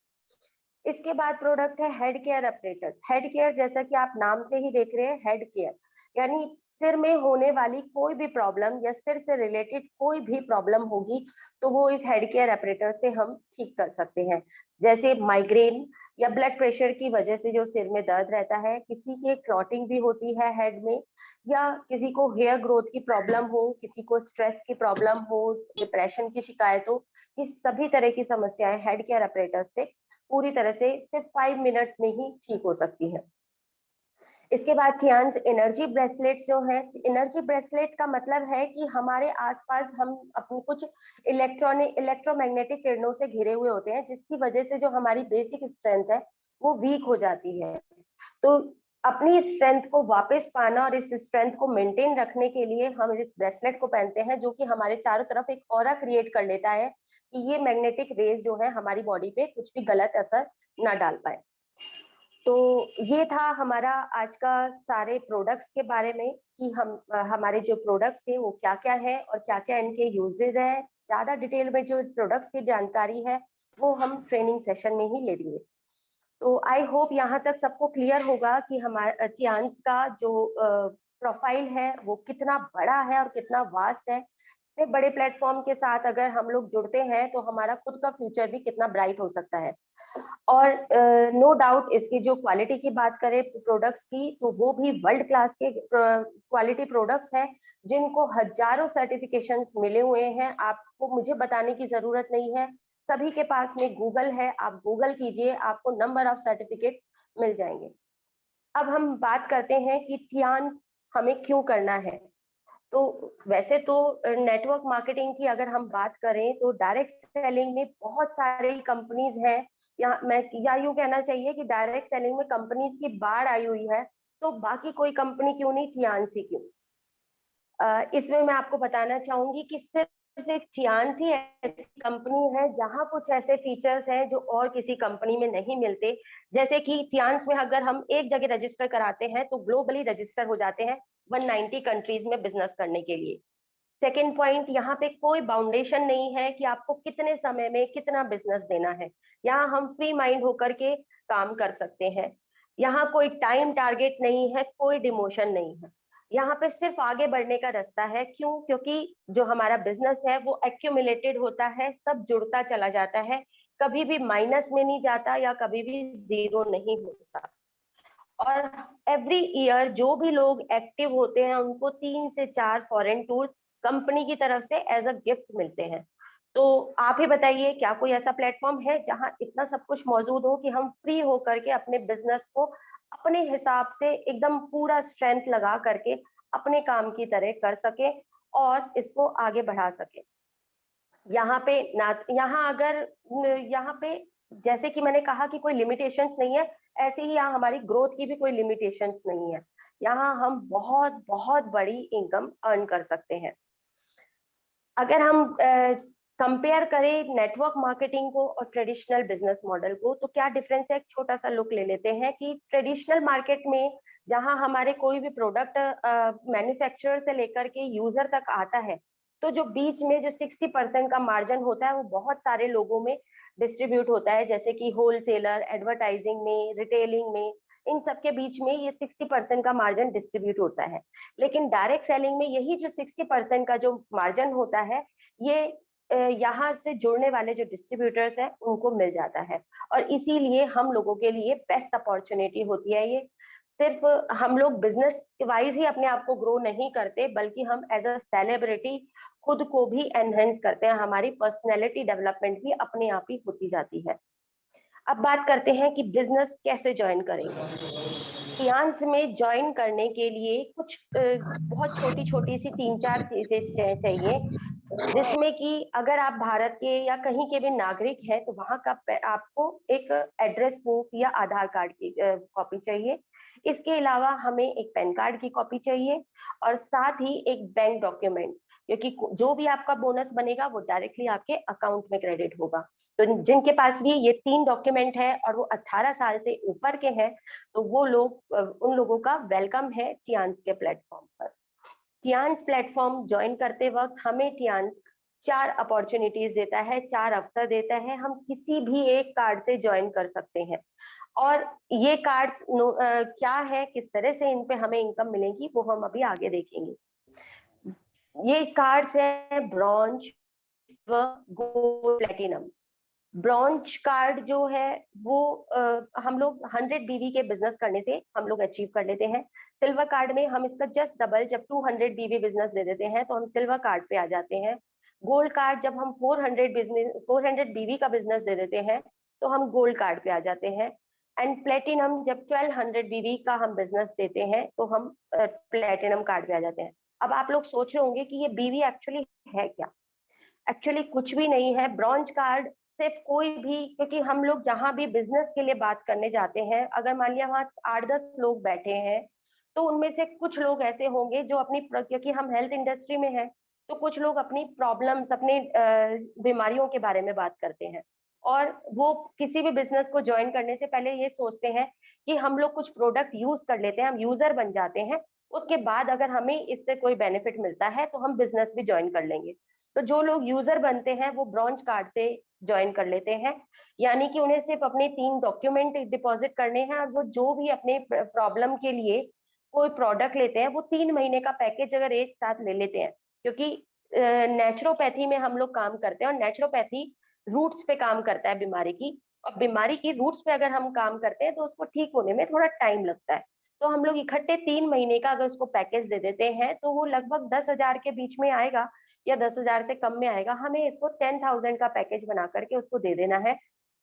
इसके बाद प्रोडक्ट है head care apparatus. Head care, जैसा कि आप नाम से ही देख रहे हैं, हेड केयर यानी सिर में होने वाली कोई भी प्रॉब्लम या सिर से रिलेटेड कोई भी प्रॉब्लम होगी तो वो इस हेड केयर अपरेटर से हम ठीक कर सकते हैं। जैसे माइग्रेन या ब्लड प्रेशर की वजह से जो सिर में दर्द रहता है, किसी के क्लॉटिंग भी होती है हेड में, या किसी को हेयर ग्रोथ की प्रॉब्लम हो, किसी को स्ट्रेस की प्रॉब्लम हो, डिप्रेशन की शिकायत हो, ये सभी तरह की समस्याएं हेड केयर अपरेटर से पूरी तरह से सिर्फ 5 मिनट में ही ठीक हो सकती है। इसके बाद टियान्स एनर्जी ब्रेसलेट जो है, एनर्जी ब्रेसलेट का मतलब है कि हमारे आसपास हम अपनी कुछ इलेक्ट्रोमैग्नेटिक किरणों से घिरे हुए होते हैं, जिसकी वजह से जो हमारी बेसिक स्ट्रेंथ है वो वीक हो जाती है। तो अपनी स्ट्रेंथ को वापस पाना और इस स्ट्रेंथ को मेंटेन रखने के लिए हम इस ब्रेसलेट को पहनते हैं, जो कि हमारे चारों तरफ एक ऑरा क्रिएट कर लेता है कि ये मैग्नेटिक रेज जो है हमारी बॉडी पे कुछ भी गलत असर ना डाल पाए। तो ये था हमारा आज का सारे प्रोडक्ट्स के बारे में कि हम हमारे जो प्रोडक्ट्स थे वो क्या क्या है और क्या क्या इनके यूजेज है। ज्यादा डिटेल में जो प्रोडक्ट्स की जानकारी है वो हम ट्रेनिंग सेशन में ही ले लेंगे। तो आई होप यहाँ तक सबको क्लियर होगा कि हमारे टियान्स का जो प्रोफाइल है वो कितना बड़ा है और कितना वास्ट है। इतने बड़े प्लेटफॉर्म के साथ अगर हम लोग जुड़ते हैं तो हमारा खुद का फ्यूचर भी कितना ब्राइट हो सकता है। और नो डाउट इसकी जो क्वालिटी की बात करें प्रोडक्ट्स की, तो वो भी वर्ल्ड क्लास के क्वालिटी प्रोडक्ट्स हैं, जिनको हजारों सर्टिफिकेशंस मिले हुए हैं। आपको मुझे बताने की जरूरत नहीं है, सभी के पास में गूगल है, आप गूगल कीजिए, आपको नंबर ऑफ सर्टिफिकेट मिल जाएंगे। अब हम बात करते हैं कि टियान्स हमें क्यों करना है। तो वैसे तो नेटवर्क मार्केटिंग की अगर हम बात करें तो डायरेक्ट सेलिंग में बहुत सारी कंपनीज हैं, या यूं कहना चाहिए कि डायरेक्ट सेलिंग में कंपनीज की बाढ़ आई हुई है, तो बाकी कोई कंपनी क्यों नहीं, टियान्स ही क्यों। इसमें मैं आपको बताना चाहूंगी कि सिर्फ एक टियान्स ही ऐसी कंपनी है जहां कुछ ऐसे फीचर्स हैं जो और किसी कंपनी में नहीं मिलते। जैसे कि टियान्स में अगर हम एक जगह रजिस्टर कराते हैं तो ग्लोबली रजिस्टर हो जाते हैं 190 कंट्रीज में बिजनेस करने के लिए। सेकेंड पॉइंट, यहाँ पे कोई बाउंडेशन नहीं है कि आपको कितने समय में कितना बिजनेस देना है, यहाँ हम फ्री माइंड होकर के काम कर सकते हैं। यहाँ कोई टाइम टारगेट नहीं है, कोई डिमोशन नहीं है, यहाँ पे सिर्फ आगे बढ़ने का रास्ता है। क्यों? क्योंकि जो हमारा बिजनेस है वो एक्यूमुलेटेड होता है, सब जुड़ता चला जाता है, कभी भी माइनस में नहीं जाता या कभी भी जीरो नहीं होता। और एवरी ईयर जो भी लोग एक्टिव होते हैं उनको 3 से 4 फॉरेन टूर्स कंपनी की तरफ से एज अ गिफ्ट मिलते हैं। तो आप ही बताइए, क्या कोई ऐसा प्लेटफॉर्म है जहां इतना सब कुछ मौजूद हो कि हम फ्री होकर के अपने बिजनेस को अपने हिसाब से एकदम पूरा स्ट्रेंथ लगा करके अपने काम की तरह कर सके और इसको आगे बढ़ा सके। यहाँ पे ना, यहाँ अगर यहाँ पे जैसे कि मैंने कहा कि कोई लिमिटेशंस नहीं है, ऐसे ही यहाँ हमारी ग्रोथ की भी कोई लिमिटेशंस नहीं है। यहाँ हम बहुत बहुत बड़ी इनकम अर्न कर सकते हैं। अगर हम कंपेयर करें नेटवर्क मार्केटिंग को और ट्रेडिशनल बिजनेस मॉडल को, तो क्या डिफरेंस है, एक छोटा सा लुक ले लेते हैं कि ट्रेडिशनल मार्केट में जहां हमारे कोई भी प्रोडक्ट मैन्युफैक्चरर से लेकर के यूजर तक आता है, तो जो बीच में जो 60% का मार्जिन होता है वो बहुत सारे लोगों में डिस्ट्रीब्यूट होता है, जैसे कि होलसेलर, एडवर्टाइजिंग में, रिटेलिंग में, इन सब के बीच में ये 60% का मार्जिन डिस्ट्रीब्यूट होता है। लेकिन डायरेक्ट सेलिंग में यही जो 60% का जो मार्जिन होता है, ये यहाँ से जुड़ने वाले जो डिस्ट्रीब्यूटर्स हैं उनको मिल जाता है। और इसीलिए हम लोगों के लिए बेस्ट अपॉर्चुनिटी होती है ये। सिर्फ हम लोग बिजनेस वाइज ही अपने आप को ग्रो नहीं करते, बल्कि हम एज अ सेलिब्रिटी खुद को भी एनहेंस करते हैं, हमारी पर्सनैलिटी डेवलपमेंट भी अपने आप ही होती जाती है। अब बात करते हैं कि बिजनेस कैसे ज्वाइन करेंगे। कियांस में ज्वाइन करने के लिए कुछ बहुत छोटी छोटी सी 3-4 चीजें चाहिए, जिसमें कि अगर आप भारत के या कहीं के भी नागरिक हैं तो वहां का आपको एक एड्रेस प्रूफ या आधार कार्ड की कॉपी चाहिए। इसके अलावा हमें एक पैन कार्ड की कॉपी चाहिए और साथ ही एक बैंक डॉक्यूमेंट, क्योंकि जो भी आपका बोनस बनेगा वो डायरेक्टली आपके अकाउंट में क्रेडिट होगा। तो जिनके पास भी ये 3 डॉक्यूमेंट है और वो 18 साल से ऊपर के हैं, तो वो लोग, उन लोगों का वेलकम है टियांस के प्लेटफॉर्म पर। टियांस प्लेटफॉर्म ज्वाइन करते वक्त हमें टियांस 4 अपॉर्चुनिटीज देता है, 4 अवसर देता है। हम किसी भी एक कार्ड से ज्वाइन कर सकते हैं और ये कार्ड्स क्या है, किस तरह से इन पे हमें इनकम मिलेगी, वो हम अभी आगे देखेंगे। ये कार्ड्स है bronze, gold, platinum. Bronze card जो है वो हम लोग 100 बीवी के बिजनेस करने से हम लोग अचीव कर लेते हैं। सिल्वर कार्ड में हम इसका जस्ट डबल, जब 200 बीवी बिजनेस दे देते हैं तो हम सिल्वर कार्ड पे आ जाते हैं। गोल्ड कार्ड जब हम 400 बीवी का बिजनेस दे देते हैं तो हम गोल्ड कार्ड पे आ जाते हैं। एंड प्लेटिनम जब 1200 बीवी का हम बिजनेस देते हैं तो हम प्लेटिनम कार्ड पे आ जाते हैं। अब आप लोग सोच रहे होंगे कि ये बीवी एक्चुअली है क्या। एक्चुअली कुछ भी नहीं है। ब्रॉन्ज कार्ड सिर्फ कोई भी, क्योंकि हम लोग जहां भी बिजनेस के लिए बात करने जाते हैं, अगर मान लिया वहां 8-10 लोग बैठे हैं तो उनमें से कुछ लोग ऐसे होंगे जो अपनी, क्योंकि हम हेल्थ इंडस्ट्री में हैं, तो कुछ लोग अपनी प्रॉब्लम्स, अपने बीमारियों के बारे में बात करते हैं और वो किसी भी बिजनेस को ज्वाइन करने से पहले ये सोचते हैं कि हम लोग कुछ प्रोडक्ट यूज कर लेते हैं, हम यूजर बन जाते हैं, उसके बाद अगर हमें इससे कोई बेनिफिट मिलता है तो हम बिजनेस भी ज्वाइन कर लेंगे। तो जो लोग यूजर बनते हैं वो ब्रॉन्ज कार्ड से ज्वाइन कर लेते हैं, यानी कि उन्हें सिर्फ अपने 3 डॉक्यूमेंट डिपॉजिट करने हैं और वो जो भी अपने प्रॉब्लम के लिए कोई प्रोडक्ट लेते हैं वो 3 महीने का पैकेज अगर एक साथ ले लेते हैं, क्योंकि नेचुरोपैथी में हम लोग काम करते हैं और नेचुरोपैथी रूट्स पे काम करता है बीमारी की, और बीमारी की रूट्स पे अगर हम काम करते हैं तो उसको ठीक होने में थोड़ा टाइम लगता है। तो हम लोग इकट्ठे 3 महीने का अगर उसको पैकेज दे देते हैं तो वो लगभग 10,000 के बीच में आएगा या 10,000 से कम में आएगा। हमें इसको 10,000 का पैकेज बना करके उसको दे देना है,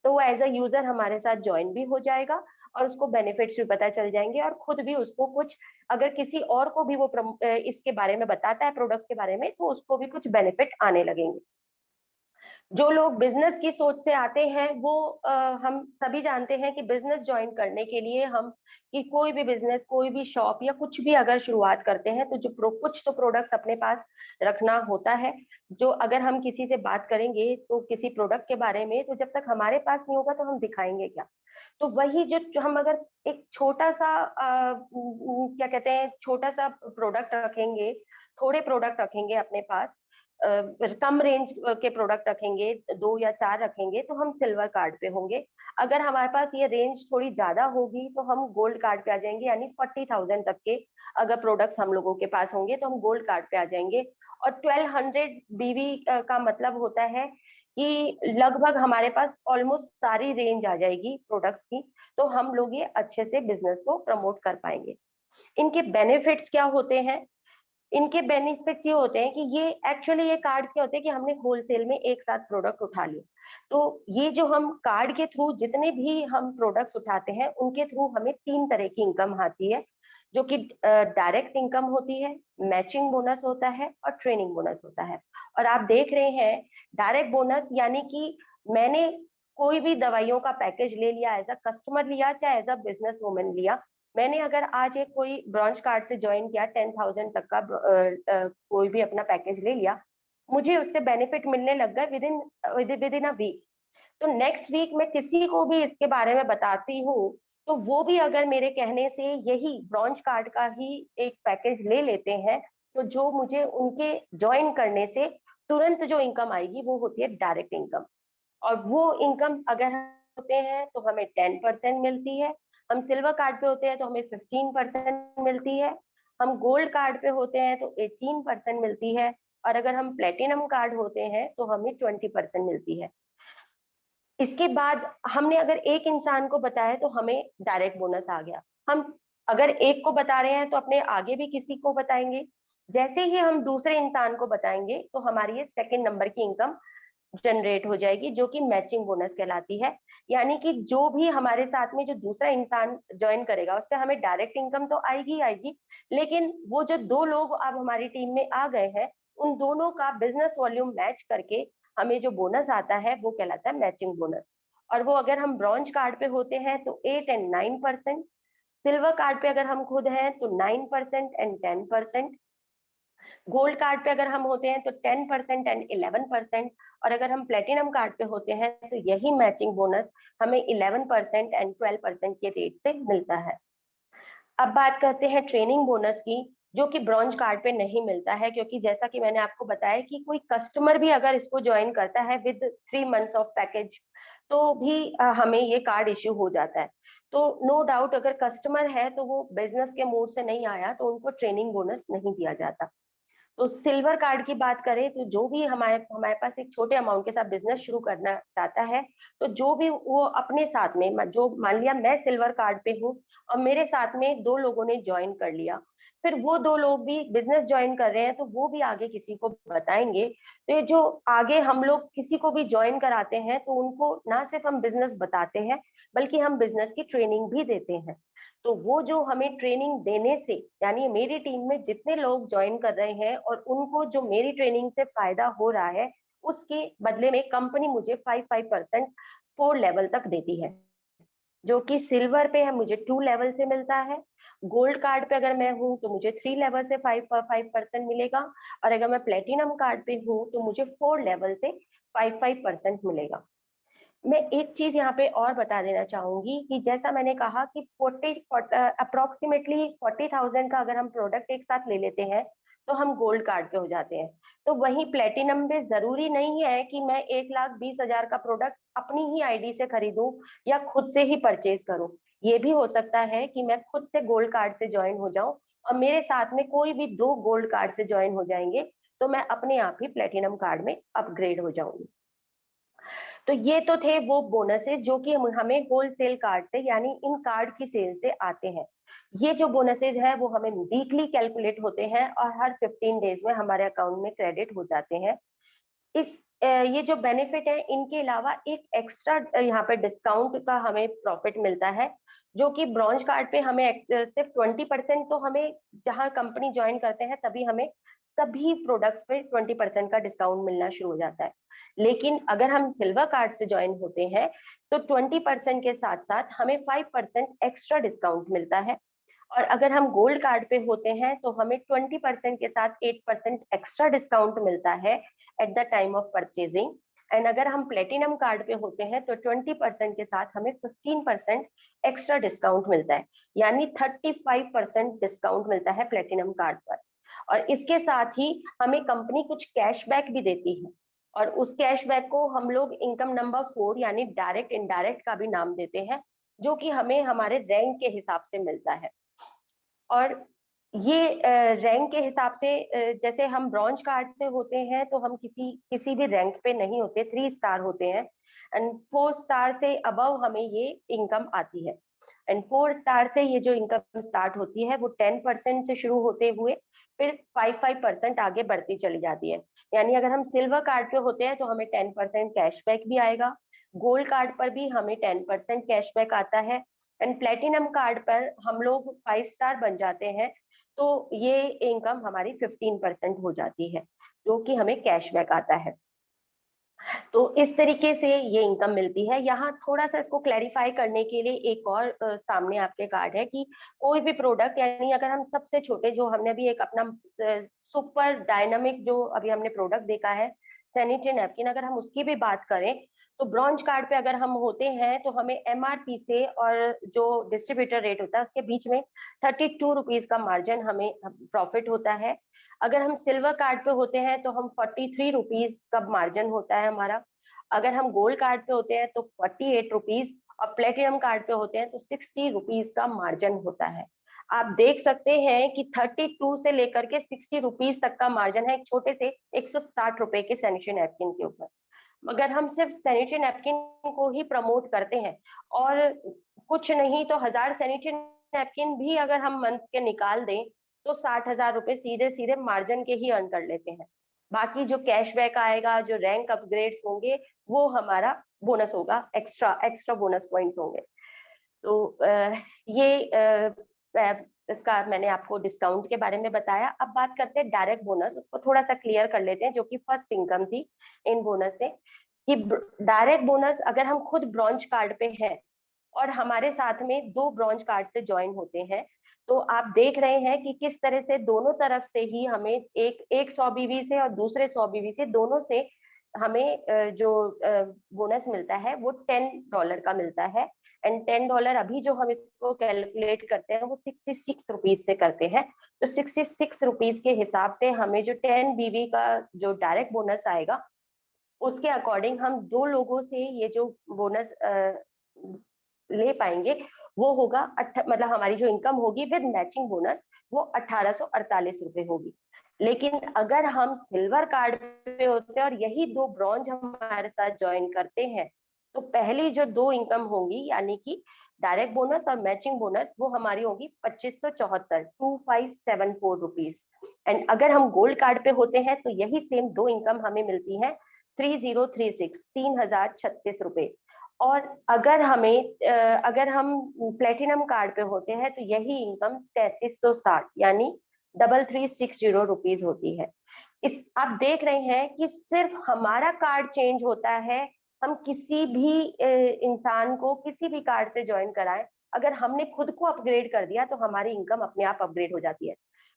तो वो एज अ यूजर हमारे साथ ज्वाइन भी हो जाएगा और उसको बेनिफिट्स भी पता चल जाएंगे और खुद भी उसको कुछ, अगर किसी और को भी वो इसके बारे में बताता है, प्रोडक्ट्स के बारे में, तो उसको भी कुछ बेनिफिट आने लगेंगे। जो लोग बिजनेस की सोच से आते हैं वो हम सभी जानते हैं कि बिजनेस ज्वाइन करने के लिए हम, कि कोई भी बिजनेस, कोई भी शॉप या कुछ भी अगर शुरुआत करते हैं तो जो कुछ तो प्रोडक्ट्स अपने पास रखना होता है। जो अगर हम किसी से बात करेंगे तो किसी प्रोडक्ट के बारे में, तो जब तक हमारे पास नहीं होगा तो हम दिखाएंगे क्या। तो वही जो हम अगर एक छोटा सा क्या कहते हैं, छोटा सा प्रोडक्ट रखेंगे, थोड़े प्रोडक्ट रखेंगे अपने पास, कम रेंज के प्रोडक्ट रखेंगे, 2 या 4 रखेंगे, तो हम सिल्वर कार्ड पे होंगे। अगर हमारे पास ये रेंज थोड़ी ज्यादा होगी तो हम गोल्ड कार्ड पे आ जाएंगे, यानी 40,000 तक के अगर प्रोडक्ट्स हम लोगों के पास होंगे तो हम गोल्ड कार्ड पे आ जाएंगे। और 1200 बीवी का मतलब होता है कि लगभग हमारे पास ऑलमोस्ट सारी रेंज आ जाएगी प्रोडक्ट्स की, तो हम लोग ये अच्छे से बिजनेस को प्रमोट कर पाएंगे। इनके बेनिफिट्स क्या होते हैं? इनके बेनिफिट्स ये होते हैं कि ये एक्चुअली ये कार्ड्स क्या होते हैं कि हमने होलसेल में एक साथ प्रोडक्ट उठा लिए, तो ये जो हम कार्ड के थ्रू जितने भी हम प्रोडक्ट्स उठाते हैं उनके थ्रू हमें 3 तरह की इनकम आती है, जो कि डायरेक्ट इनकम होती है, मैचिंग बोनस होता है और ट्रेनिंग बोनस होता है। और आप देख रहे हैं डायरेक्ट बोनस, यानी कि मैंने कोई भी दवाइयों का पैकेज ले लिया, एज अ कस्टमर लिया चाहे एज अ बिजनेस वुमेन लिया, मैंने अगर आज एक कोई ब्रॉन्ज कार्ड से ज्वाइन किया, 10,000 तक का कोई भी अपना पैकेज ले लिया, मुझे उससे बेनिफिट मिलने लग गए विद इन अ वीक। तो नेक्स्ट वीक मैं किसी को भी इसके बारे में बताती हूँ, तो वो भी अगर मेरे कहने से यही ब्रॉन्ज कार्ड का ही एक पैकेज ले लेते हैं, तो जो मुझे उनके ज्वाइन करने से तुरंत जो इनकम आएगी वो होती है डायरेक्ट इनकम। और वो इनकम अगर हम होते हैं तो हमें 10% मिलती है, हम सिल्वर कार्ड पे होते हैं तो हमें 15% मिलती है, हम गोल्ड कार्ड पे होते हैं तो 18% मिलती है, और अगर हम प्लेटिनम कार्ड होते हैं तो हमें 20% मिलती है। इसके बाद हमने अगर एक इंसान को बताया तो हमें डायरेक्ट बोनस आ गया। हम अगर एक को बता रहे हैं तो अपने आगे भी किसी को बताएंगे, जैसे ही हम दूसरे इंसान को बताएंगे तो हमारी ये सेकंड नंबर की इनकम जनरेट हो जाएगी, जो कि मैचिंग बोनस कहलाती है। यानी कि जो भी हमारे साथ में जो दूसरा इंसान ज्वाइन करेगा उससे हमें डायरेक्ट इनकम तो आएगी आएगी, लेकिन वो जो 2 लोग अब हमारी टीम में आ गए हैं उन दोनों का बिजनेस वॉल्यूम मैच करके हमें जो बोनस आता है वो कहलाता है मैचिंग बोनस। और वो अगर हम ब्रॉन्ज कार्ड पे होते हैं तो 8 एंड 9%, सिल्वर कार्ड पे अगर हम खुद हैं तो 9% एंड 10%, गोल्ड कार्ड पे अगर हम होते हैं तो 10% एंड 11%, और अगर हम प्लेटिनम कार्ड पे होते हैं तो यही मैचिंग बोनस हमें 11% एंड 12% के रेट से मिलता है। अब बात करते हैं ट्रेनिंग बोनस की, जो कि ब्रॉन्ज कार्ड पे नहीं मिलता है, क्योंकि जैसा कि मैंने आपको बताया कि कोई कस्टमर भी अगर इसको ज्वाइन करता है विद 3 मंथ्स ऑफ पैकेज तो भी हमें ये कार्ड इश्यू हो जाता है। तो नो डाउट अगर कस्टमर है तो वो बिजनेस के मूड से नहीं आया तो उनको ट्रेनिंग बोनस नहीं दिया जाता। तो सिल्वर कार्ड की बात करें तो जो भी हमारे हमारे पास एक छोटे अमाउंट के साथ बिजनेस शुरू करना चाहता है, तो जो भी वो अपने साथ में जो मान लिया मैं सिल्वर कार्ड पे हूँ और मेरे साथ में 2 लोगों ने ज्वाइन कर लिया, फिर वो 2 लोग भी बिजनेस ज्वाइन कर रहे हैं तो वो भी आगे किसी को बताएंगे। तो ये जो आगे हम लोग किसी को भी ज्वाइन कराते हैं तो उनको ना सिर्फ हम बिजनेस बताते हैं बल्कि हम बिजनेस की ट्रेनिंग भी देते हैं। तो वो जो हमें ट्रेनिंग देने से, यानी मेरी टीम में जितने लोग ज्वाइन कर रहे हैं और उनको जो मेरी ट्रेनिंग से फायदा हो रहा है, उसके बदले में कंपनी मुझे 5% 4 लेवल तक देती है, जो कि सिल्वर पे है मुझे 2 लेवल से मिलता है, गोल्ड कार्ड पे अगर मैं हूँ तो मुझे 3 लेवल से 5% मिलेगा, और अगर मैं प्लेटिनम कार्ड पे हूँ तो मुझे 4 लेवल से 5% मिलेगा। मैं एक चीज यहाँ पे और बता देना चाहूंगी कि जैसा मैंने कहा कि 40 अप्रोक्सीमेटली 40,000 का अगर हम प्रोडक्ट एक साथ ले लेते हैं तो हम गोल्ड कार्ड पे हो जाते हैं। तो वहीं प्लेटिनम में जरूरी नहीं है कि मैं 1,20,000 का प्रोडक्ट अपनी ही आईडी से खरीदूं या खुद से ही परचेज करूं। ये भी हो सकता है कि मैं खुद से गोल्ड कार्ड से ज्वाइन हो जाऊं और मेरे साथ में कोई भी 2 गोल्ड कार्ड से ज्वाइन हो जाएंगे, तो मैं अपने आप ही प्लेटिनम कार्ड में अपग्रेड हो जाऊंगी। तो ये तो थे वो बोनसेस जो कि हमें होलसेल कार्ड से, यानी इन कार्ड की सेल से आते हैं। ये जो बोनसेस है वो हमें वीकली कैलकुलेट होते हैं और हर 15 डेज में हमारे अकाउंट में क्रेडिट हो जाते हैं। ये जो बेनिफिट है इनके अलावा एक एक्स्ट्रा यहाँ पे डिस्काउंट का हमें प्रॉफिट मिलता है, जो कि ब्रॉन्ज कार्ड पे हमें सिर्फ 20%, तो हमें जहाँ कंपनी ज्वाइन करते हैं तभी हमें सभी प्रोडक्ट्स पे 20% का डिस्काउंट मिलना शुरू हो जाता है। लेकिन अगर हम सिल्वर कार्ड से ज्वाइन होते हैं तो 20% के साथ साथ हमें 5% एक्स्ट्रा डिस्काउंट मिलता है, और अगर हम गोल्ड कार्ड पे होते हैं तो हमें 20% के साथ 8% एक्स्ट्रा डिस्काउंट मिलता है at the time of purchasing. And अगर हम प्लेटिनम कार्ड पे होते हैं तो 20% के साथ हमें 15% एक्स्ट्रा डिस्काउंट मिलता है, यानी 35% डिस्काउंट मिलता है प्लेटिनम कार्ड पर। और इसके साथ ही हमें कंपनी कुछ कैशबैक भी देती है, और उस कैशबैक को हम लोग इनकम नंबर 4 यानी डायरेक्ट इनडायरेक्ट का भी नाम देते हैं, जो कि हमें हमारे रैंक के हिसाब से मिलता है। और ये रैंक के हिसाब से जैसे हम ब्रॉन्ज कार्ड से होते हैं तो हम किसी भी रैंक पे नहीं होते, 3 स्टार होते हैं, एंड 4 स्टार से अबव हमें ये इनकम आती है। एंड 4 स्टार से ये जो इनकम स्टार्ट होती है वो 10% से शुरू होते हुए फिर 5% आगे बढ़ती चली जाती है। यानी अगर हम सिल्वर कार्ड पे होते हैं तो हमें 10% कैशबैक भी आएगा, गोल्ड कार्ड पर भी हमें 10% कैशबैक आता है, एंड प्लेटिनम कार्ड पर हम लोग 5 स्टार बन जाते हैं तो ये इनकम हमारी 15% हो जाती है, जो कि हमें कैशबैक आता है। तो इस तरीके से ये इनकम मिलती है। यहाँ थोड़ा सा इसको क्लैरिफाई करने के लिए एक और सामने आपके कार्ड है कि कोई भी प्रोडक्ट, यानी अगर हम सबसे छोटे, जो हमने अभी एक अपना सुपर डायनामिक जो अभी हमने प्रोडक्ट देखा है सैनिटरी नैपकिन, अगर हम उसकी भी बात करें तो ब्रॉन्ज कार्ड पे अगर हम होते हैं तो हमें एमआरपी से और जो डिस्ट्रीब्यूटर रेट होता है उसके बीच में 32 रुपीज का मार्जिन हमें प्रॉफिट होता है। अगर हम सिल्वर कार्ड पे होते हैं तो हम 43 रुपीज का मार्जिन होता है हमारा। अगर हम गोल्ड कार्ड पे होते हैं तो 48 रुपीज, और प्लेटिनम कार्ड पे होते हैं तो 60 रुपीज का मार्जिन होता है। आप देख सकते हैं कि 32 से लेकर के 60 रुपीज तक का मार्जिन है एक छोटे से 160 रुपए के सैनिटरी नैपकिन के ऊपर। अगर हम सिर्फ सैनिटरी नैपकिन को ही प्रमोट करते हैं और कुछ नहीं तो 1000 सैनिटरी नैपकिन भी अगर हम मंथ के निकाल दें तो 60,000 रुपए सीधे सीधे मार्जिन के ही अर्न कर लेते हैं। बाकी जो कैशबैक आएगा, जो रैंक अपग्रेड्स होंगे, वो हमारा बोनस होगा, एक्स्ट्रा बोनस पॉइंट्स होंगे। तो इसका मैंने आपको डिस्काउंट के बारे में बताया। अब बात करते हैं डायरेक्ट बोनस, उसको थोड़ा सा क्लियर कर लेते हैं, जो कि फर्स्ट इनकम थी इन बोनस से, कि डायरेक्ट बोनस अगर हम खुद ब्रॉन्ज कार्ड पे हैं और हमारे साथ में 2 ब्रॉन्ज कार्ड से ज्वाइन होते हैं, तो आप देख रहे हैं कि किस तरह से दोनों तरफ से ही हमें एक 100 बीवी से और दूसरे 100 बीवी से, दोनों से हमें जो बोनस मिलता है वो $10 का मिलता है। एंड $10 अभी जो हम इसको कैलकुलेट करते हैं वो 66 रुपीज से करते हैं। तो 66 रुपीज के हिसाब से हमें जो 10 बीवी का जो डायरेक्ट बोनस आएगा, उसके अकॉर्डिंग हम 2 लोगों से ये जो बोनस ले पाएंगे वो होगा मतलब हमारी जो इनकम होगी विद मैचिंग बोनस वो 1848 रुपए होगी। लेकिन अगर हम सिल्वर कार्ड पे होते हैं और यही 2 ब्रॉन्ज हमारे साथ ज्वाइन करते हैं तो पहली जो 2 इनकम होंगी, यानी कि डायरेक्ट बोनस और मैचिंग बोनस, वो हमारी होगी 2574 रुपीज। एंड अगर हम गोल्ड कार्ड पे होते हैं तो यही सेम 2 इनकम हमें मिलती है 3036 रुपए। और अगर हम प्लेटिनम कार्ड पे होते हैं तो यही इनकम 3360 यानी 3360 रुपीज होती है। आप देख रहे हैं कि सिर्फ हमारा कार्ड चेंज होता है, हम किसी भी इंसान को किसी भी कार्ड से ज्वाइन कराएं, अगर हमने खुद को अपग्रेड कर दिया तो हमारी इनकम अपने आप अपग्रेड हो जाती है।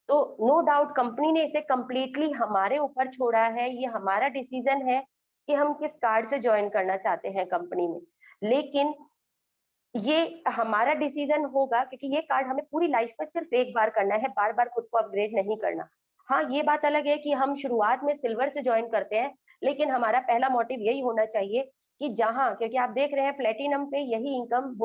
तो नो डाउट कंपनी ने इसे कंप्लीटली हमारे ऊपर छोड़ा है, ये हमारा डिसीजन है कि हम किस कार्ड से ज्वाइन करना चाहते हैं कंपनी में। लेकिन ये हमारा डिसीजन होगा क्योंकि ये कार्ड हमें पूरी लाइफ में सिर्फ एक बार करना है, बार बार खुद को अपग्रेड नहीं करना। हाँ, ये बात अलग है कि हम शुरुआत में सिल्वर से ज्वाइन करते हैं, लेकिन हमारा पहला मोटिव यही होना चाहिए कि जहाँ, क्योंकि आप देख रहे हैं प्लेटिनम पे यही इनकम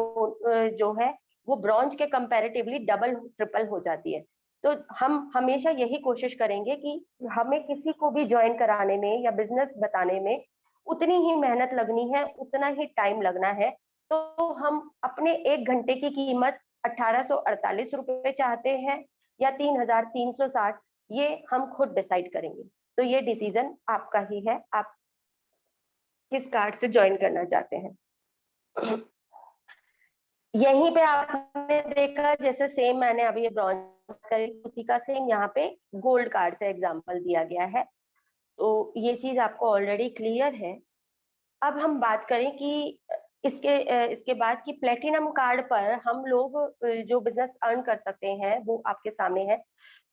जो है वो ब्रॉन्ज के कंपैरेटिवली डबल ट्रिपल हो जाती है। तो हम हमेशा यही कोशिश करेंगे कि हमें किसी को भी ज्वाइन कराने में या बिजनेस बताने में उतनी ही मेहनत लगनी है, उतना ही टाइम लगना है। तो हम अपने 1 घंटे की कीमत 1848 रुपए चाहते हैं या 3360, ये हम खुद डिसाइड करेंगे। तो ये डिसीजन आपका ही है, आप किस कार्ड से ज्वाइन करना चाहते हैं। यहीं पे आपने देखा जैसे सेम मैंने अभी ब्रॉन्ज करी, उसी का सेम यहाँ पे गोल्ड कार्ड से एग्जांपल दिया गया है। तो ये चीज आपको ऑलरेडी क्लियर है। अब हम बात करें कि इसके बाद कि प्लेटिनम कार्ड पर हम लोग जो बिजनेस अर्न कर सकते हैं वो आपके सामने है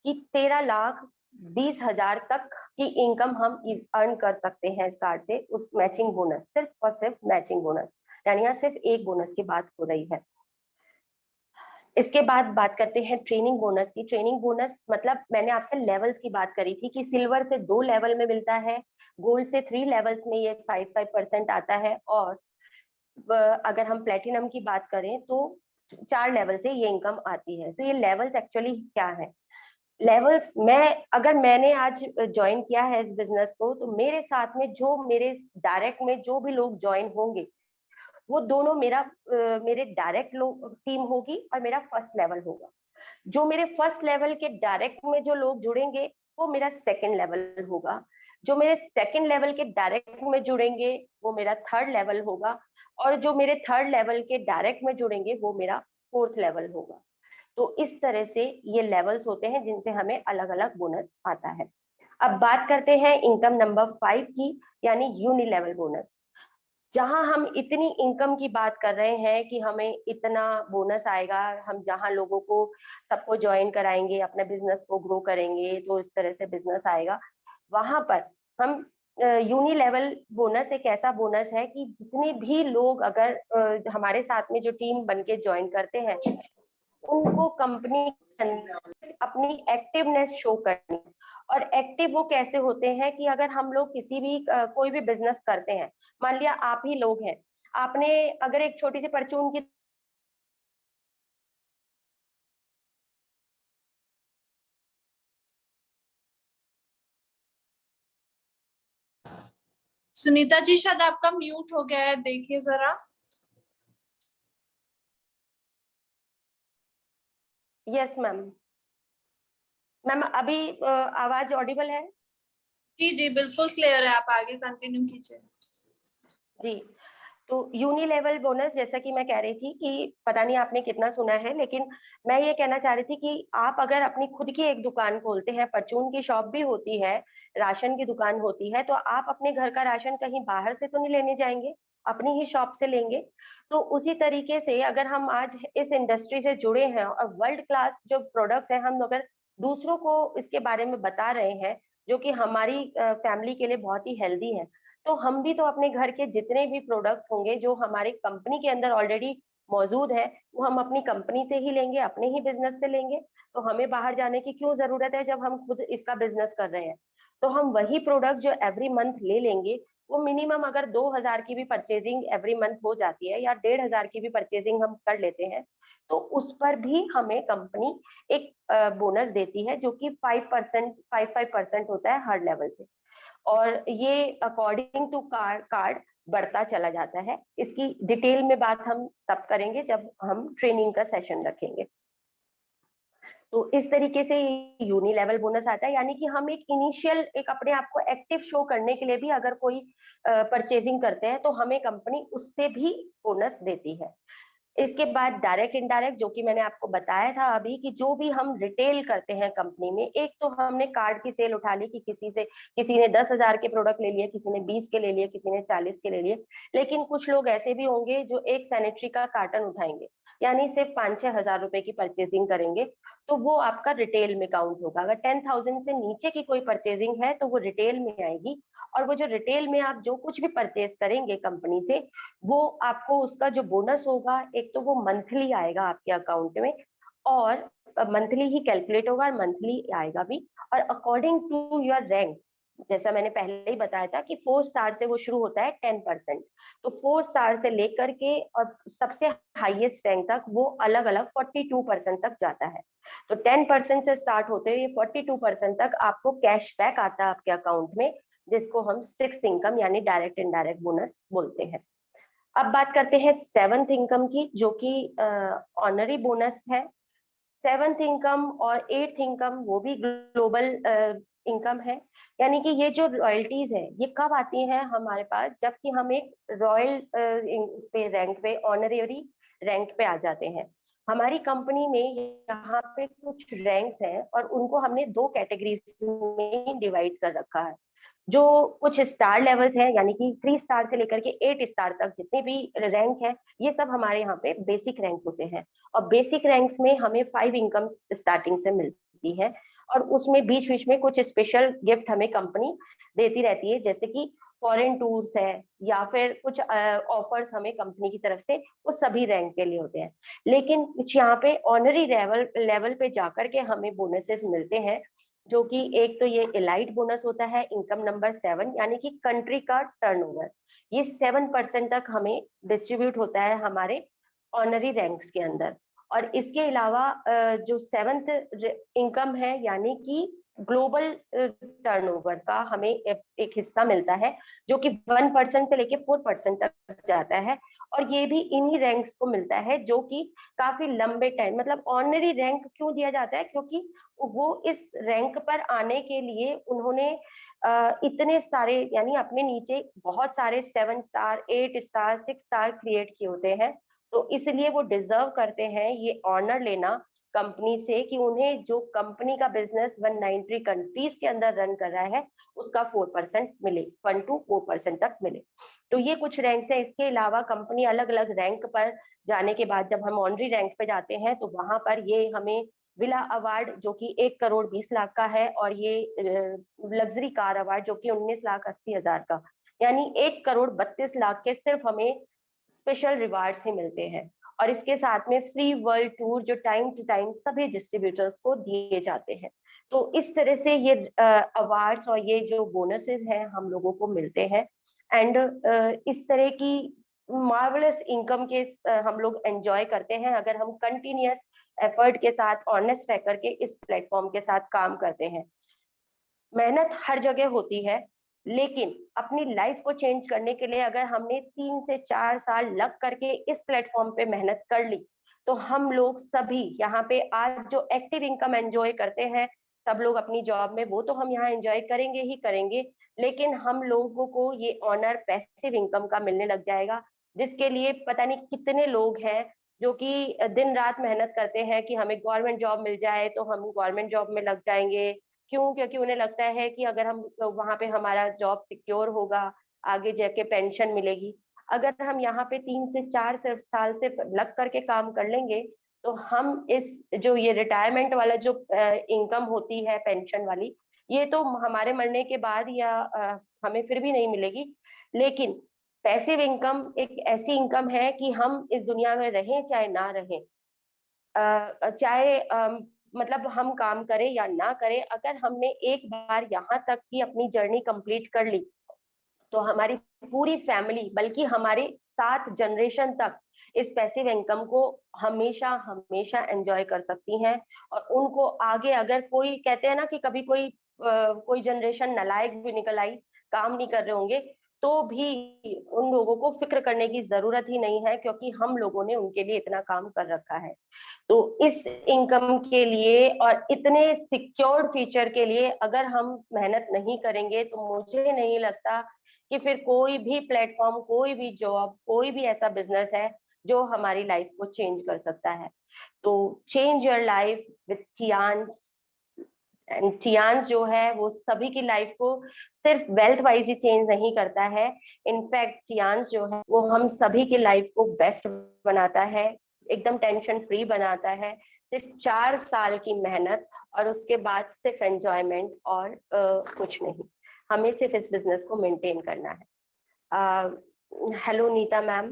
कि 13,20,000 तक की इनकम हम अर्न कर सकते हैं इस कार्ड से, उस मैचिंग बोनस, सिर्फ और सिर्फ मैचिंग बोनस, यानी यहाँ सिर्फ एक बोनस की बात हो रही है। इसके बाद बात करते हैं ट्रेनिंग बोनस की। ट्रेनिंग बोनस मतलब मैंने आपसे लेवल्स की बात करी थी कि सिल्वर से 2 लेवल में मिलता है, गोल्ड से 3 लेवल्स में ये 5% आता है, और अगर हम प्लेटिनम की बात करें तो 4 लेवल से ये इनकम आती है। तो ये लेवल्स एक्चुअली क्या है? लेवल्स, मैंने आज ज्वाइन किया है इस बिजनेस को, तो मेरे साथ में जो मेरे डायरेक्ट में जो भी लोग ज्वाइन होंगे वो दोनों मेरे डायरेक्ट लोग टीम होगी और मेरा फर्स्ट लेवल होगा। जो मेरे फर्स्ट लेवल के डायरेक्ट में जो लोग जुड़ेंगे वो मेरा सेकंड लेवल होगा। जो मेरे सेकंड लेवल के डायरेक्ट में जुड़ेंगे वो मेरा थर्ड लेवल होगा, और जो मेरे थर्ड लेवल के डायरेक्ट में जुड़ेंगे वो मेरा फोर्थ लेवल होगा। तो इस तरह से ये लेवल्स होते हैं जिनसे हमें अलग अलग बोनस आता है। अब बात करते हैं इनकम नंबर 5 की, यानी यूनि लेवल बोनस। जहां हम इतनी इनकम की बात कर रहे हैं कि हमें इतना बोनस आएगा, हम जहां लोगों को सबको ज्वाइन कराएंगे, अपने बिजनेस को ग्रो करेंगे, तो इस तरह से बिजनेस आएगा। वहां पर हम यूनि लेवल बोनस एक ऐसा बोनस है कि जितने भी लोग अगर हमारे साथ में जो टीम बन के ज्वाइन करते हैं उनको कंपनी अपनी एक्टिवनेस शो करनी है। और एक्टिव वो कैसे होते हैं कि अगर हम लोग किसी भी कोई भी बिजनेस करते हैं, मान लिया आप ही लोग हैं, आपने अगर एक छोटी सी परचून की सुनीता जी शायद आपका म्यूट हो गया है, देखिए जरा। Yes ma'am. मैम अभी आवाज ऑडिबल है? जी जी बिल्कुल क्लियर है, आप आगे कंटिन्यू कीजिए। जी, तो यूनि लेवल बोनस, जैसा कि मैं कह रही थी कि पता नहीं आपने कितना सुना है, लेकिन मैं ये कहना चाह रही थी कि आप अगर अपनी खुद की एक दुकान खोलते हैं, परचून की शॉप भी होती है, राशन की दुकान होती है, तो आप अपने घर का राशन कहीं बाहर से तो नहीं लेने जाएंगे, अपनी ही शॉप से लेंगे। तो उसी तरीके से अगर हम आज इस इंडस्ट्री से जुड़े हैं और वर्ल्ड क्लास जो प्रोडक्ट्स हैं हम अगर दूसरों को इसके बारे में बता रहे हैं, जो कि हमारी फैमिली के लिए बहुत ही हेल्दी है, तो हम भी तो अपने घर के जितने भी प्रोडक्ट्स होंगे जो हमारे कंपनी के अंदर ऑलरेडी मौजूद है, वो हम अपनी कंपनी से ही लेंगे, अपने ही बिजनेस से लेंगे। तो हमें बाहर जाने की क्यों जरूरत है जब हम खुद इसका बिजनेस कर रहे हैं? तो हम वही प्रोडक्ट जो एवरी मंथ ले लेंगे, वो मिनिमम अगर 2000 की भी परचेजिंग एवरी मंथ हो जाती है या 1500 की भी परचेजिंग हम कर लेते हैं, तो उस पर भी हमें कंपनी एक बोनस देती है जो कि 5% होता है हर लेवल से। और ये अकॉर्डिंग टू कार्ड बढ़ता चला जाता है। इसकी डिटेल में बात हम तब करेंगे जब हम ट्रेनिंग का सेशन रखेंगे। तो इस तरीके से यूनि लेवल बोनस आता है, यानी कि हम एक इनिशियल एक अपने आप को एक्टिव शो करने के लिए भी अगर कोई परचेजिंग करते हैं तो हमें कंपनी उससे भी बोनस देती है। इसके बाद डायरेक्ट इनडायरेक्ट, जो कि मैंने आपको बताया था अभी, कि जो भी हम रिटेल करते हैं कंपनी में, एक तो हमने कार्ड की सेल उठा ली कि किसी ने 10,000 के प्रोडक्ट ले लिए, किसी ने 20 के ले लिए, किसी ने 40 के ले लिए, लेकिन कुछ लोग ऐसे भी होंगे जो एक सैनिटरी का कार्टन उठाएंगे, यानी सिर्फ 5-6 हजार रुपए की परचेजिंग करेंगे, तो वो आपका रिटेल में काउंट होगा। अगर 10,000 से नीचे की कोई परचेजिंग है तो वो रिटेल में आएगी, और वो जो रिटेल में आप जो कुछ भी परचेज करेंगे कंपनी से, वो आपको उसका जो बोनस होगा, एक तो वो मंथली आएगा आपके अकाउंट में, और मंथली ही कैलकुलेट होगा और मंथली आएगा भी, और अकॉर्डिंग टू योर रैंक, जैसा मैंने पहले ही बताया था कि 4 स्टार से वो शुरू होता है 10%, तो 4 स्टार से लेकर के और सबसे हाईएस्ट रैंक तक वो अलग अलग 42% तक जाता है। तो 10% से स्टार्ट होते हुए 42% तक आपको कैशबैक आता है आपके अकाउंट में, जिसको हम 6th इनकम यानी डायरेक्ट इनडायरेक्ट बोनस बोलते हैं। अब बात करते हैं 7th इनकम की, जो कि ऑनरी बोनस है। 7th इनकम और 8th इनकम वो भी ग्लोबल इनकम है, यानी कि ये जो रॉयल्टीज है ये कब आती हैं हमारे पास, जबकि हम एक रॉयल पे रैंक पे ऑनरेरी रैंक पे आ जाते हैं। हमारी कंपनी में यहाँ पे कुछ रैंक्स हैं और उनको हमने 2 कैटेगरीज में डिवाइड कर रखा है। जो कुछ स्टार लेवल्स हैं, यानी कि 3 स्टार से लेकर के 8 स्टार तक जितने भी रैंक है, ये सब हमारे यहाँ पे बेसिक रैंक्स होते हैं, और बेसिक रैंक्स में हमें 5 इनकम स्टार्टिंग से मिलती है, और उसमें बीच बीच में कुछ स्पेशल गिफ्ट हमें कंपनी देती रहती है, जैसे कि फॉरेन टूर्स है या फिर कुछ ऑफर्स हमें कंपनी की तरफ से, वो सभी रैंक के लिए होते हैं। लेकिन कुछ यहाँ पे ऑनरी लेवल पे जाकर के हमें बोनसेस मिलते हैं, जो कि एक तो ये एलाइट बोनस होता है, इनकम नंबर 7 यानी कि कंट्री का टर्नओवर, ये 7% तक हमें डिस्ट्रीब्यूट होता है हमारे ऑनरी रैंक्स के अंदर। और इसके अलावा जो 7th इनकम है यानी कि ग्लोबल टर्नओवर का हमें एक हिस्सा मिलता है, जो कि 1% से लेके 4% तक जाता है। और ये भी इन्हीं रैंक्स को मिलता है जो कि काफी लंबे टाइम, मतलब ऑनरी रैंक क्यों दिया जाता है, क्योंकि वो इस रैंक पर आने के लिए उन्होंने इतने सारे, यानी अपने नीचे बहुत सारे 7 स्टार, 8 स्टार, 6 स्टार क्रिएट किए होते हैं। तो इसलिए वो डिजर्व करते हैं ये ऑनर लेना कंपनी से कि उन्हें जो कंपनी का बिजनेस 190 कंट्रीज के अंदर रन कर रहा है उसका 4% मिले, 1 to 4% तक मिले। तो ये कुछ रैंक्स है। इसके अलावा कंपनी अलग अलग रैंक पर जाने के बाद जब हम ऑनरी रैंक पे जाते हैं तो वहां पर ये हमें विला अवार्ड जो कि 1,20,00,000 का है, और ये लग्जरी कार अवार्ड जो कि 19,80,000 का, यानी 1,32,00,000 के सिर्फ हमें स्पेशल रिवार्ड्स ही मिलते हैं। और इसके साथ में फ्री वर्ल्ड टूर जो टाइम टू टाइम सभी डिस्ट्रीब्यूटर्स को दिए जाते हैं। तो इस तरह से ये अवार्ड्स और ये जो बोनसेस हैं हम लोगों को मिलते हैं। एंड इस तरह की मार्वलस इनकम के हम लोग एंजॉय करते हैं अगर हम कंटिन्यूअस एफर्ट के साथ, ऑनेस्ट रह करके इस प्लेटफॉर्म के साथ काम करते हैं। मेहनत हर जगह होती है, लेकिन अपनी लाइफ को चेंज करने के लिए अगर हमने 3 से 4 साल लग करके इस प्लेटफॉर्म पे मेहनत कर ली, तो हम लोग सभी यहाँ पे आज जो एक्टिव इनकम एंजॉय करते हैं सब लोग अपनी जॉब में, वो तो हम यहाँ एंजॉय करेंगे ही करेंगे, लेकिन हम लोगों को ये ऑनर पैसिव इनकम का मिलने लग जाएगा, जिसके लिए पता नहीं कितने लोग हैं जो कि दिन रात मेहनत करते हैं कि हमें गवर्नमेंट जॉब मिल जाए तो हम गवर्नमेंट जॉब में लग जाएंगे। क्यों? क्योंकि उन्हें लगता है कि अगर हम वहां पे हमारा जॉब सिक्योर होगा, आगे जाके पेंशन मिलेगी। अगर हम यहाँ पे 3 से 4 साल से लग करके काम कर लेंगे तो हम इस जो ये रिटायरमेंट वाला जो इनकम होती है पेंशन वाली, ये तो हमारे मरने के बाद या हमें फिर भी नहीं मिलेगी। लेकिन पैसिव इनकम एक ऐसी इनकम है कि हम इस दुनिया में रहें चाहे ना रहें, चाहे मतलब हम काम करें या ना करें, अगर हमने एक बार यहाँ तक की अपनी जर्नी कंप्लीट कर ली तो हमारी पूरी फैमिली, बल्कि हमारे 7 जनरेशन तक इस पैसिव इनकम को हमेशा हमेशा एंजॉय कर सकती हैं। और उनको आगे, अगर कोई कहते हैं ना कि कभी कोई जनरेशन नालायक भी निकल आई, काम नहीं कर रहे होंगे, तो भी उन लोगों को फिक्र करने की जरूरत ही नहीं है, क्योंकि हम लोगों ने उनके लिए इतना काम कर रखा है। तो इस इनकम के लिए और इतने सिक्योर्ड फ्यूचर के लिए अगर हम मेहनत नहीं करेंगे तो मुझे नहीं लगता कि फिर कोई भी प्लेटफॉर्म, कोई भी जॉब, कोई भी ऐसा बिजनेस है जो हमारी लाइफ को चेंज कर सकता है। तो change your life with Tiens. And Tiens जो है वो सभी की लाइफ को सिर्फ वेल्थ वाइज ही चेंज नहीं करता है, इनफैक्ट टियान्स जो है वो हम सभी की लाइफ को बेस्ट बनाता है, एकदम टेंशन फ्री बनाता है। सिर्फ 4 साल की मेहनत और उसके बाद सिर्फ एंजॉयमेंट और कुछ नहीं। हमें सिर्फ इस बिजनेस को मेंटेन करना है। Hello Nita ma'am.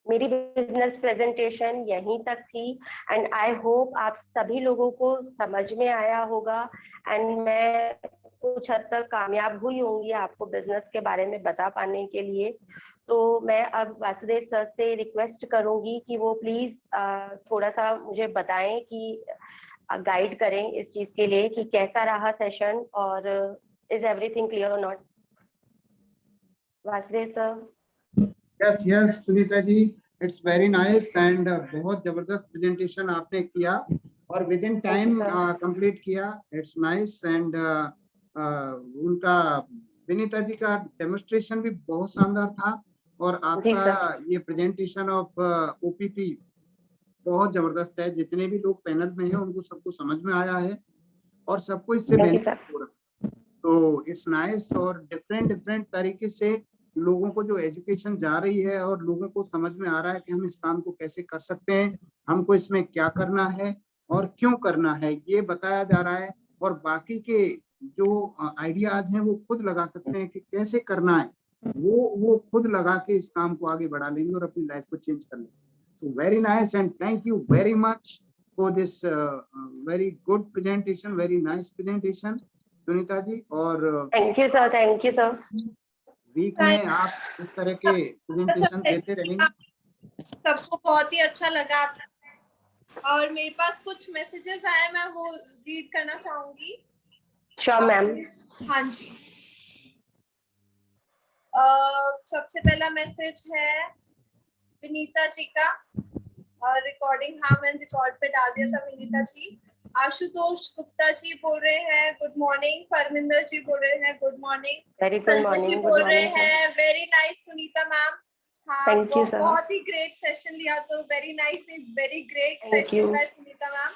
मेरी बिजनेस प्रेजेंटेशन यहीं तक थी एंड आई होप आप सभी लोगों को समझ में आया होगा एंड मैं कुछ हद तक कामयाब हुई होंगी आपको बिजनेस के बारे में बता पाने के लिए। तो मैं अब वासुदेव सर से रिक्वेस्ट करूंगी कि वो प्लीज थोड़ा सा मुझे बताएं कि गाइड करें इस चीज के लिए कि कैसा रहा सेशन और इज एवरीथिंग क्लियर और not. Vasudev sir. Yes Sunita ji, it's very nice and बहुत जबरदस्त प्रेजेंटेशन आपने किया और विद इन टाइम कंप्लीट किया। इट्स नाइस एंड उनका विनीता जी का डेमोन्स्ट्रेशन भी बहुत शानदार था और आपका ये प्रेजेंटेशन ऑफ ओपीपी बहुत जबरदस्त है। जितने भी लोग पैनल में हैं उनको सबको समझ में आया है और सबको इससे बेनिफिट हो रहा है। तो इट्स नाइस और डिफरेंट तरीके से लोगों को जो एजुकेशन जा रही है और लोगों को समझ में आ रहा है कि हम इस काम को कैसे कर सकते हैं, हमको इसमें क्या करना है और क्यों करना है, ये बताया जा रहा है। और बाकी के जो आइडियाज हैं वो खुद लगा सकते हैं कि कैसे करना है, वो खुद लगा के इस काम को आगे बढ़ा लेंगे और अपनी लाइफ को चेंज कर लेंगे. So very nice and thank you very much for this very good presentation, very nice presentation Sunita ji. और thank you sir, thank you sir. Week में आप इस तरह के प्रेजेंटेशन देते रहेंगे. सबको बहुत ही अच्छा लगा. और मेरे पास कुछ मैसेजेस आए, मैं वो रीड करना चाहूंगी. Sure ma'am. हाँ जी. सबसे पहला मैसेज है विनीता जी का. रिकॉर्डिंग हाँ मैंने रिकॉर्ड पे डाल दिया था विनीता जी. आशुतोष गुप्ता जी बोल रहे हैं गुड मॉर्निंग. परमिंदर जी बोल रहे हैं good morning. Very good Sanjay ji morning. बोल रहे हैं वेरी नाइस सुनीता मैम. हाँ Thank you, sir. बहुत ही ग्रेट सेशन लिया. तो वेरी नाइस नहीं, very great Thank session you. है सुनीता मैम.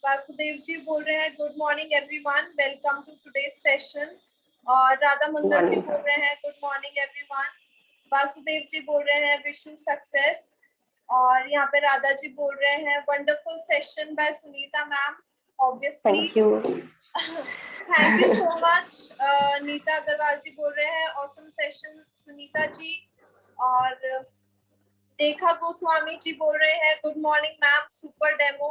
वासुदेव जी बोल रहे हैं good morning everyone, welcome to today's session. और राधा मंगल जी morning, बोल रहे हैं good morning everyone. Vasudev ji बोल रहे हैं विश यू सक्सेस. और यहाँ पे राधा जी बोल रहे हैं wonderful session by Sunita ma'am. Obviously thank you. Thank you so much. Nita Agarwal ji बोल रहे हैं ऑसम सेशन सुनीता जी. और रेखा गोस्वामी जी बोल रहे हैं good morning ma'am, super demo.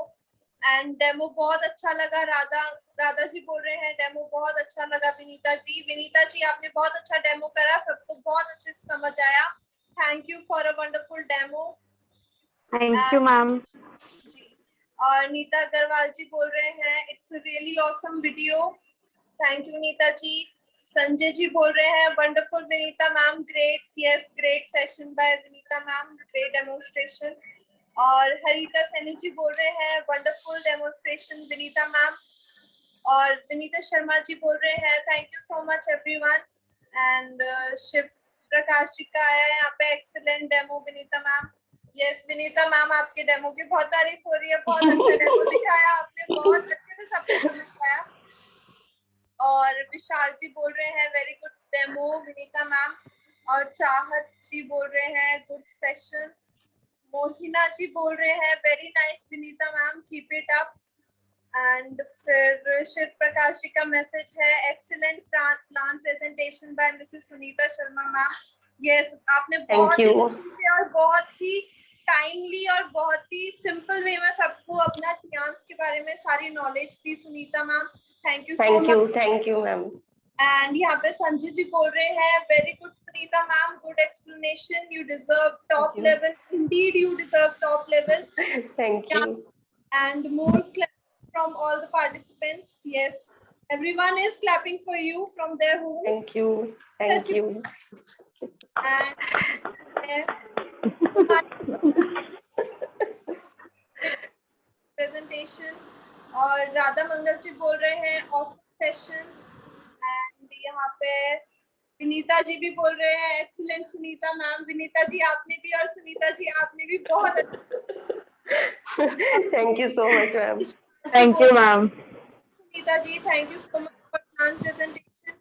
And demo बहुत अच्छा लगा. राधा जी बोल रहे हैं डेमो बहुत अच्छा लगा. विनीता जी आपने बहुत अच्छा डेमो करा, सबको बहुत अच्छे से समझ आया. Thank you for a wonderful demo. Thank you ma'am. जी. और नीता अग्रवाल जी बोल रहे हैं it's really awesome video. Thank you Nita ji. Sanjay ji बोल रहे हैं wonderful Vinita ma'am, great. Yes, great session by Vinita ma'am, great demonstration. और हरिता सैनी जी बोल रहे हैं वंडरफुल डेमोन्स्ट्रेशन विनीता मैम. और विनीता शर्मा जी बोल रहे हैं thank you so much everyone. And Shiv Prakash ji का आया है यहाँ पे excellent demo Vinita ma'am. Yes Vinita ma'am, आपके डेमो की बहुत तारीफ हो रही है. बहुत अच्छा डेमो दिखाया आपने, बहुत अच्छे से सबको समझाया. और विशाल जी बोल रहे हैं very good demo Vinita ma'am. और चाहत जी बोल रहे हैं गुड सेशन. मोहिना जी बोल रहे हैं very nice Vinita ma'am, keep it up. And फिर शिव प्रकाश जी का मैसेज है excellent plan presentation by Mrs Sunita Sharma ma'am. Yes, आपने बहुत you. अच्छे से और बहुत ही टाइमली और बहुत ही सिंपल वे में सबको अपना टियांस के बारे में सारी knowledge the Sunita ma'am. Thank you so much. Thank you ma'am. And यहाँ पे संजय जी बोल रहे हैं very good Sunita ma'am, good explanation, you deserve top you. Level. Indeed you deserve top level. Thank you. And more clap from all the participants. Yes, everyone is clapping for you from their homes. Thank you. Thank you. Presentation. और राधा मंगल जी बोल रहे हैं awesome session. And यहाँ पे विनीता जी भी बोल रहे हैं एक्सीलेंट सुनीता मैम. विनीता जी आपने भी और सुनीता जी आपने भी बहुत thank you so much ma'am. Thank you ma'am. Sunita ji thank you so much for plan presentation.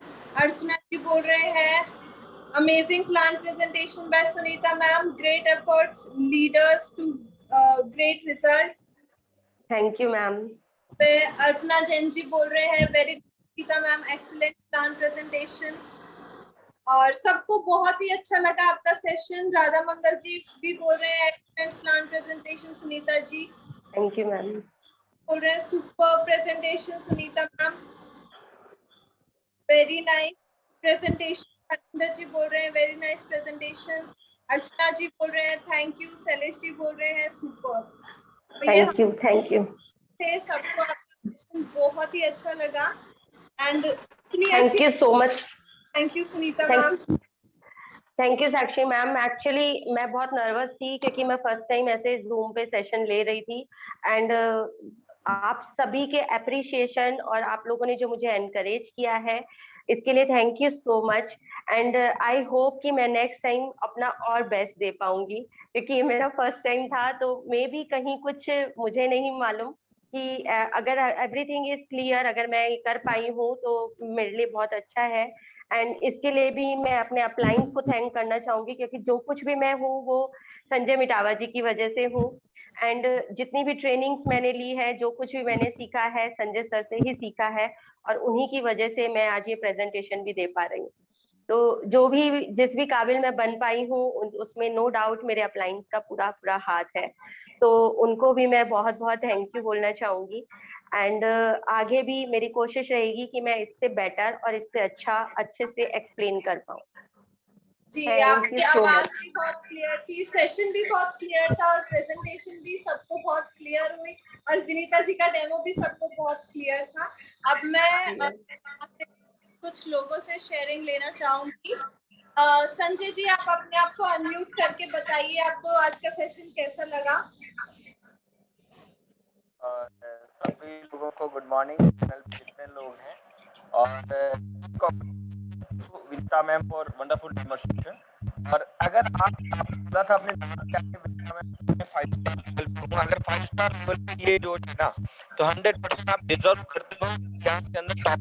Archana ji बोल रहे हैं amazing plan presentation by Sunita ma'am, great efforts leaders to great result. Thank you ma'am. पे अर्पना जैन जी बोल रहे हैं very Sunita ma'am, excellent plan presentation. और सबको बहुत ही अच्छा लगा आपका सेशन. राधा मंगल जी भी बोल रहे हैं excellent plan presentation Sunita ji. Thank you ma'am. बोल रहे हैं super presentation Sunita ma'am, very nice presentation. Harinder ji बोल रहे हैं very nice presentation. Archana ji बोल रहे हैं थैंक यू. शैलेश जी बोल रहे हैं super. Thank you. Thank you. सबको आपका सेशन बहुत ही अच्छा लगा. And thank you so much. Thank you Sunita ma'am. Thank you Sakshi ma'am. Actually मैं बहुत नर्वस थी क्योंकि मैं फर्स्ट टाइम ऐसे जूम पे सेशन ले रही थी. एंड आप सभी के अप्रिशिएशन और आप लोगों ने जो मुझे एनकरेज किया है इसके लिए thank you so much. And I hope कि मैं नेक्स्ट टाइम अपना और बेस्ट दे पाऊंगी क्योंकि ये मेरा फर्स्ट टाइम था. तो मे भी कहीं कुछ मुझे नहीं मालूम कि अगर एवरीथिंग इज क्लियर, अगर मैं कर पाई हूँ तो मेरे लिए बहुत अच्छा है. एंड इसके लिए भी मैं अपने अपलाइंस को थैंक करना चाहूंगी, क्योंकि जो कुछ भी मैं हूँ वो संजय मिटावा जी की वजह से हूँ। एंड जितनी भी ट्रेनिंग्स मैंने ली है, जो कुछ भी मैंने सीखा है, संजय सर से ही सीखा है, और उन्हीं की वजह से मैं आज ये प्रेजेंटेशन भी दे पा रही हूँ। तो जो भी जिस भी काबिल मैं बन पाई हूँ उसमें नो डाउट मेरे अपलाइंस का पूरा पूरा हाथ है। तो उनको भी मैं बहुत बहुत थैंक यू बोलना चाहूंगी। एंड आगे भी मेरी कोशिश रहेगी कि मैं इससे बेटर और इससे अच्छे से एक्सप्लेन कर पाऊँ। जी, Thank you आपकी so आवाज much. भी बहुत क्लियर थी, सेशन भी बहुत क्लियर था और प्रेजेंटेशन भी सबको बहुत क्लियर हुई और विनीता जी का डेमो भी सबको बहुत क्लियर था। अब मैं कुछ लोगों से शेयरिंग लेना चाहूंगी। संजय जी, आप अपने आप को अनम्यूट करके बताइए आपको आज का सेशन कैसा लगा। सभी लोगों को गुड मॉर्निंग, पैनल पे जितने लोग हैं, और Vinita ma'am for wonderful demonstration. और अगर आप बोला था अपने अगर 5 स्टार लेवल पे ये जो है ना, तो 100% आप डिजर्व करते हो के अंदर टॉप।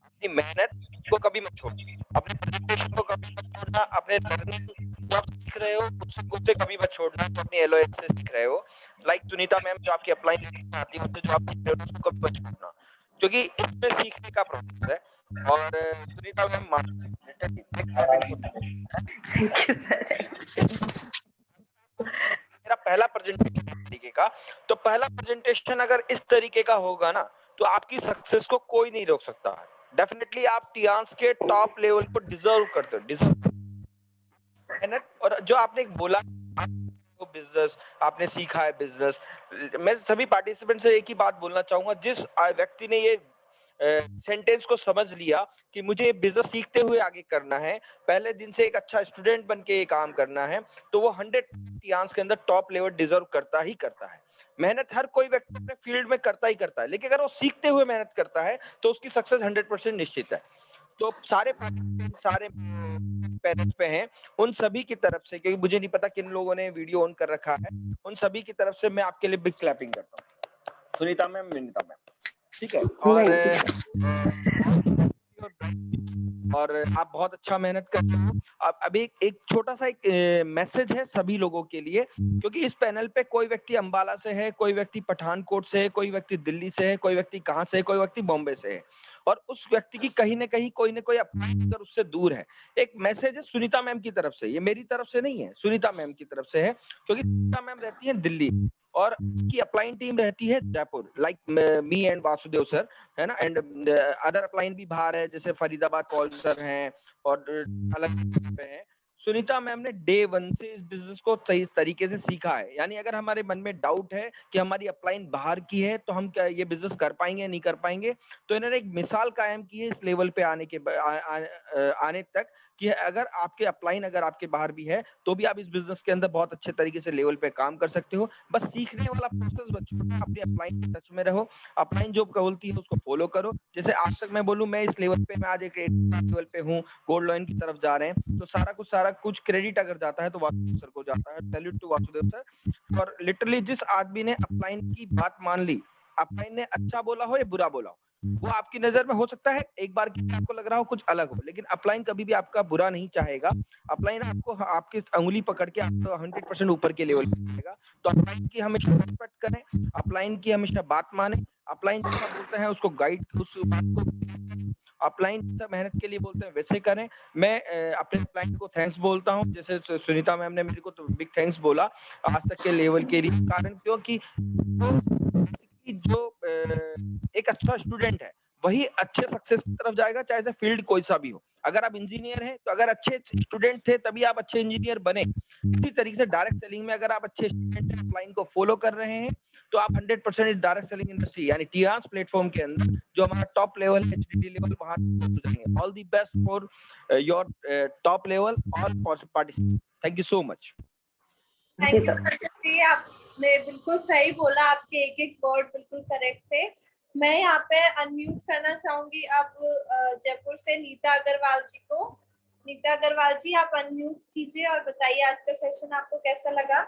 अपनी मेहनत को कभी मत छोड़ो, अपने प्रेजेंटेशन को कभी मत छोड़ना, अपने लर्निंग जो आप सीख रहे हो उससे कभी मत छोड़ना, तो अपनी एलओएस से सीख रहे हो। लाइक सुनीता मैम जो आपकी अप्लाइंग आती है, उससे जो आप सीख रहे हो उसको कभी मत छोड़ना, क्योंकि इसमें सीखने का प्रोसेस है। और सुनीता मैम मेरा पहला प्रेजेंटेशन तरीके का, तो पहला प्रेजेंटेशन अगर इस तरीके का होगा ना, तो आपकी सक्सेस को कोई नहीं रोक सकता। डेफिनेटली आप टियांस के टॉप लेवल को डिजर्व करते हो, डिजर्व मेहनत। और जो आपने बोला बिजनेस आपने सीखा है बिजनेस, मैं सभी पार्टिसिपेंट से एक ही बात बोलना चाहूंगा, जिस व्यक्ति ने ये सेंटेंस को समझ लिया कि मुझे बिजनेस सीखते हुए आगे करना है, पहले दिन से एक अच्छा स्टूडेंट बन के काम करना है, तो वो 100 टियांस के अंदर टॉप लेवल डिजर्व करता ही करता है। मेहनत हर कोई व्यक्ति अपने फील्ड में करता ही करता है, लेकिन अगर वो सीखते हुए मेहनत करता है तो उसकी सक्सेस 100% निश्चित है। तो सारे पेरेंट्स पे हैं, उन सभी की तरफ से, क्योंकि मुझे नहीं पता किन लोगों ने वीडियो ऑन कर रखा है, उन सभी की तरफ से मैं आपके लिए बिग क्लैपिंग करता हूँ। सुनीता मैम, विनीता मैम, ठीक है। और आप बहुत अच्छा मेहनत कर रहे हो। अब अभी एक छोटा सा एक मैसेज है सभी लोगों के लिए, क्योंकि इस पैनल पे कोई व्यक्ति अंबाला से है, कोई व्यक्ति पठानकोट से है, कोई व्यक्ति दिल्ली से है, कोई व्यक्ति कहाँ से है, कोई व्यक्ति बॉम्बे से है, और उस व्यक्ति की कहीं ना कहीं कोई ना कोई अपना उससे दूर है। एक मैसेज है सुनीता मैम की तरफ से, ये मेरी तरफ से नहीं है, सुनीता मैम की तरफ से है, क्योंकि सुनीता मैम रहती है दिल्ली और की अपलाइन टीम रहती है Jaipur, like me and Vasudev sir, है ना, एंड अदर अपलाइन भी बाहर है, जैसे फरीदाबाद कॉल सर हैं और अलग पे हैं। सुनीता मैम ने डे 1 से इस बिजनेस को सही तरीके से सीखा है। यानी अगर हमारे मन में डाउट है कि हमारी अपलाइन बाहर की है तो हम क्या ये बिजनेस कर पाएंगे नहीं कर पाएंगे, तो इन्होंने एक मिसाल कायम की है इस लेवल पे आने तक, कि अगर आपके अपलाइन अगर आपके बाहर भी है तो भी आप इस बिजनेस के अंदर बहुत अच्छे तरीके से लेवल पे काम कर सकते हो। बस सीखने वाला प्रोसेस बच्चों, अपनी अपलाइन के टच में रहो, अपलाइन जो बोलती है उसको फॉलो करो। जैसे आज तक मैं बोलूं, मैं इस लेवल पे, मैं आज एक लेवल पे हूँ, गोल्ड लॉइन की तरफ जा रहे हैं, तो सारा कुछ क्रेडिट अगर जाता है तो वासुदेव सर को जाता है। Salute to Vasudev sir. और लिटरली जिस आदमी ने अपलाइन की बात मान ली, अपलाइन ने अच्छा बोला हो या बुरा बोला हो, वो आपकी नजर में हो सकता है एक बार की आपको लग रहा हो कुछ अलग हो, लेकिन अपलाइन कभी भी आपका बुरा नहीं चाहेगा। अपलाइन आपको आपकी अंगुली पकड़ के आपको 100% ऊपर के लेवल पे जाएगा। तो अपलाइन की हमेशा रिस्पेक्ट करें, अपलाइन की हमेशा बात माने, अपलाइन जैसा बोलते हैं उसको गाइड, उस बात को अपलाइन जैसा मेहनत के लिए बोलते हैं वैसे करें। मैं अपने अपलाइन को थैंक्स बोलता हूँ, जैसे सुनीता मैम ने मेरे को तो बिग थैंक्स बोला आज तक के लेवल के लिए, कारण क्योंकि जो एक अच्छा स्टूडेंट है वही अच्छे सक्सेस की तरफ जाएगा, चाहे से फील्ड कोई सा भी हो। अगर आप इंजीनियर हैं तो अगर अच्छे स्टूडेंट थे तभी आप अच्छे इंजीनियर बने। इसी तरीके से डायरेक्ट सेलिंग में अगर आप अच्छे स्टूडेंट हैं, अपलाइन को फॉलो कर रहे हैं, तो आप 100% इस डायरेक्ट सेलिंग इंडस्ट्री यानी टियांस प्लेटफॉर्म के अंदर जो हमारा टॉप लेवल है, एचडीडी लेवल, वहां जाएंगे। All the best for your top level all participant. Thank you so much. Thank you Sanjay ji, आपने बिल्कुल सही बोला, आपके एक एक वर्ड बिल्कुल करेक्ट थे। मैं यहाँ पे अनम्यूट करना चाहूंगी अब जयपुर से नीता अग्रवाल जी को। नीता अग्रवाल जी, आप अनम्यूट कीजिए और बताइए आज का सेशन आपको कैसा लगा।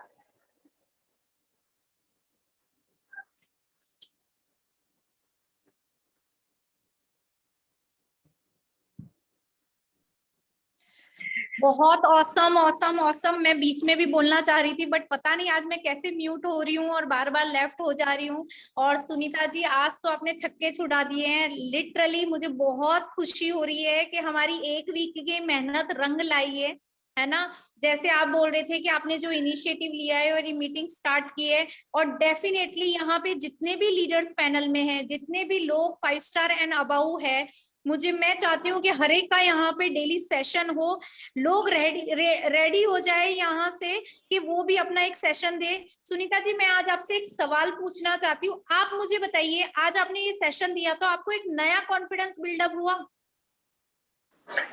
बहुत ऑसम ऑसम ऑसम। मैं बीच में भी बोलना चाह रही थी बट पता नहीं आज मैं कैसे म्यूट हो रही हूँ और बार बार लेफ्ट हो जा रही हूँ। और सुनीता जी आज तो आपने छक्के छुड़ा दिए हैं लिटरली। मुझे बहुत खुशी हो रही है कि हमारी एक वीक की मेहनत रंग लाई है ना। जैसे आप बोल रहे थे कि आपने जो इनिशिएटिव लिया है और ये मीटिंग स्टार्ट की है, और डेफिनेटली यहाँ पे जितने भी लीडर्स पैनल में हैं, जितने भी लोग 5 स्टार एंड अबव है, मैं चाहती हूँ कि हर एक का यहाँ पे डेली सेशन हो, लोग रेडी हो जाए यहाँ से कि वो भी अपना एक सेशन दे। सुनीता जी मैं आज आपसे एक सवाल पूछना चाहती हूँ। आप मुझे बताइए, आज आपने ये सेशन दिया तो आपको एक नया कॉन्फिडेंस बिल्डअप हुआ?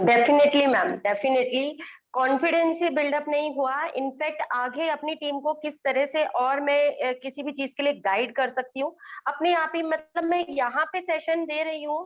डेफिनेटली मैम, डेफिनेटली कॉन्फिडेंस ही बिल्डअप नहीं हुआ, इनफैक्ट आगे अपनी टीम को किस तरह से और मैं किसी भी चीज के लिए गाइड कर सकती हूँ अपने आप ही। मतलब मैं यहाँ पे सेशन दे रही हूँ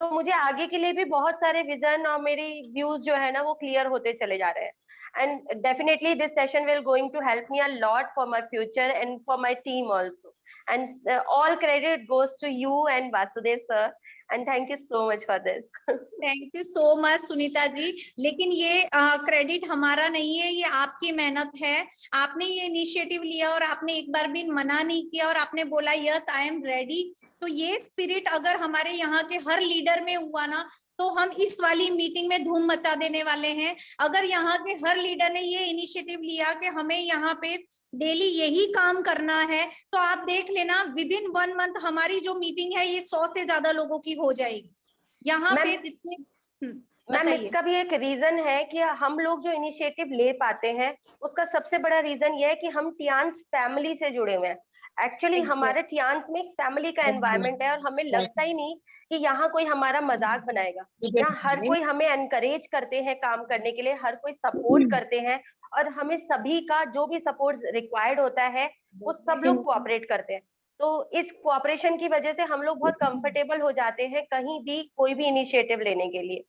तो मुझे आगे के लिए भी बहुत सारे विजन और मेरी व्यूज जो है ना वो क्लियर होते चले जा रहे हैं। And definitely this session will going to help me a lot for my future and for my team also. And all credit goes to you and Vasudev sir, and thank you so much for this. Thank you so much Sunita ji. लेकिन ये credit हमारा नहीं है, ये आपकी मेहनत है। आपने ये इनिशिएटिव लिया और आपने एक बार भी मना नहीं किया और आपने बोला यस आई एम रेडी। तो ये स्पिरिट अगर हमारे यहाँ के हर लीडर में हुआ ना तो हम इस वाली मीटिंग में धूम मचा देने वाले हैं। अगर यहाँ के हर लीडर ने ये इनिशिएटिव लिया कि हमें यहाँ पे डेली यही काम करना है, तो आप देख लेना विद इन 1 मंथ हमारी जो मीटिंग है ये 100 से ज्यादा लोगों की हो जाएगी यहाँ पे जितने। मैम इसका भी एक रीजन है कि हम लोग जो इनिशिएटिव ले पाते हैं उसका सबसे बड़ा रीजन ये है कि हम टियान्स फैमिली से जुड़े हुए हैं। एक्चुअली हमारे टियान्स में एक फैमिली का एनवायरनमेंट है और हमें लगता ही नहीं कि यहाँ कोई हमारा मजाक बनाएगा। यहाँ हर कोई हमें एनकरेज करते हैं काम करने के लिए, हर कोई सपोर्ट करते हैं और हमें सभी का जो भी सपोर्ट रिक्वायर्ड होता है वो सब लोग कोऑपरेट करते हैं। तो इस कोऑपरेशन की वजह से हम लोग बहुत कंफर्टेबल हो जाते हैं कहीं भी कोई भी इनिशिएटिव लेने के लिए।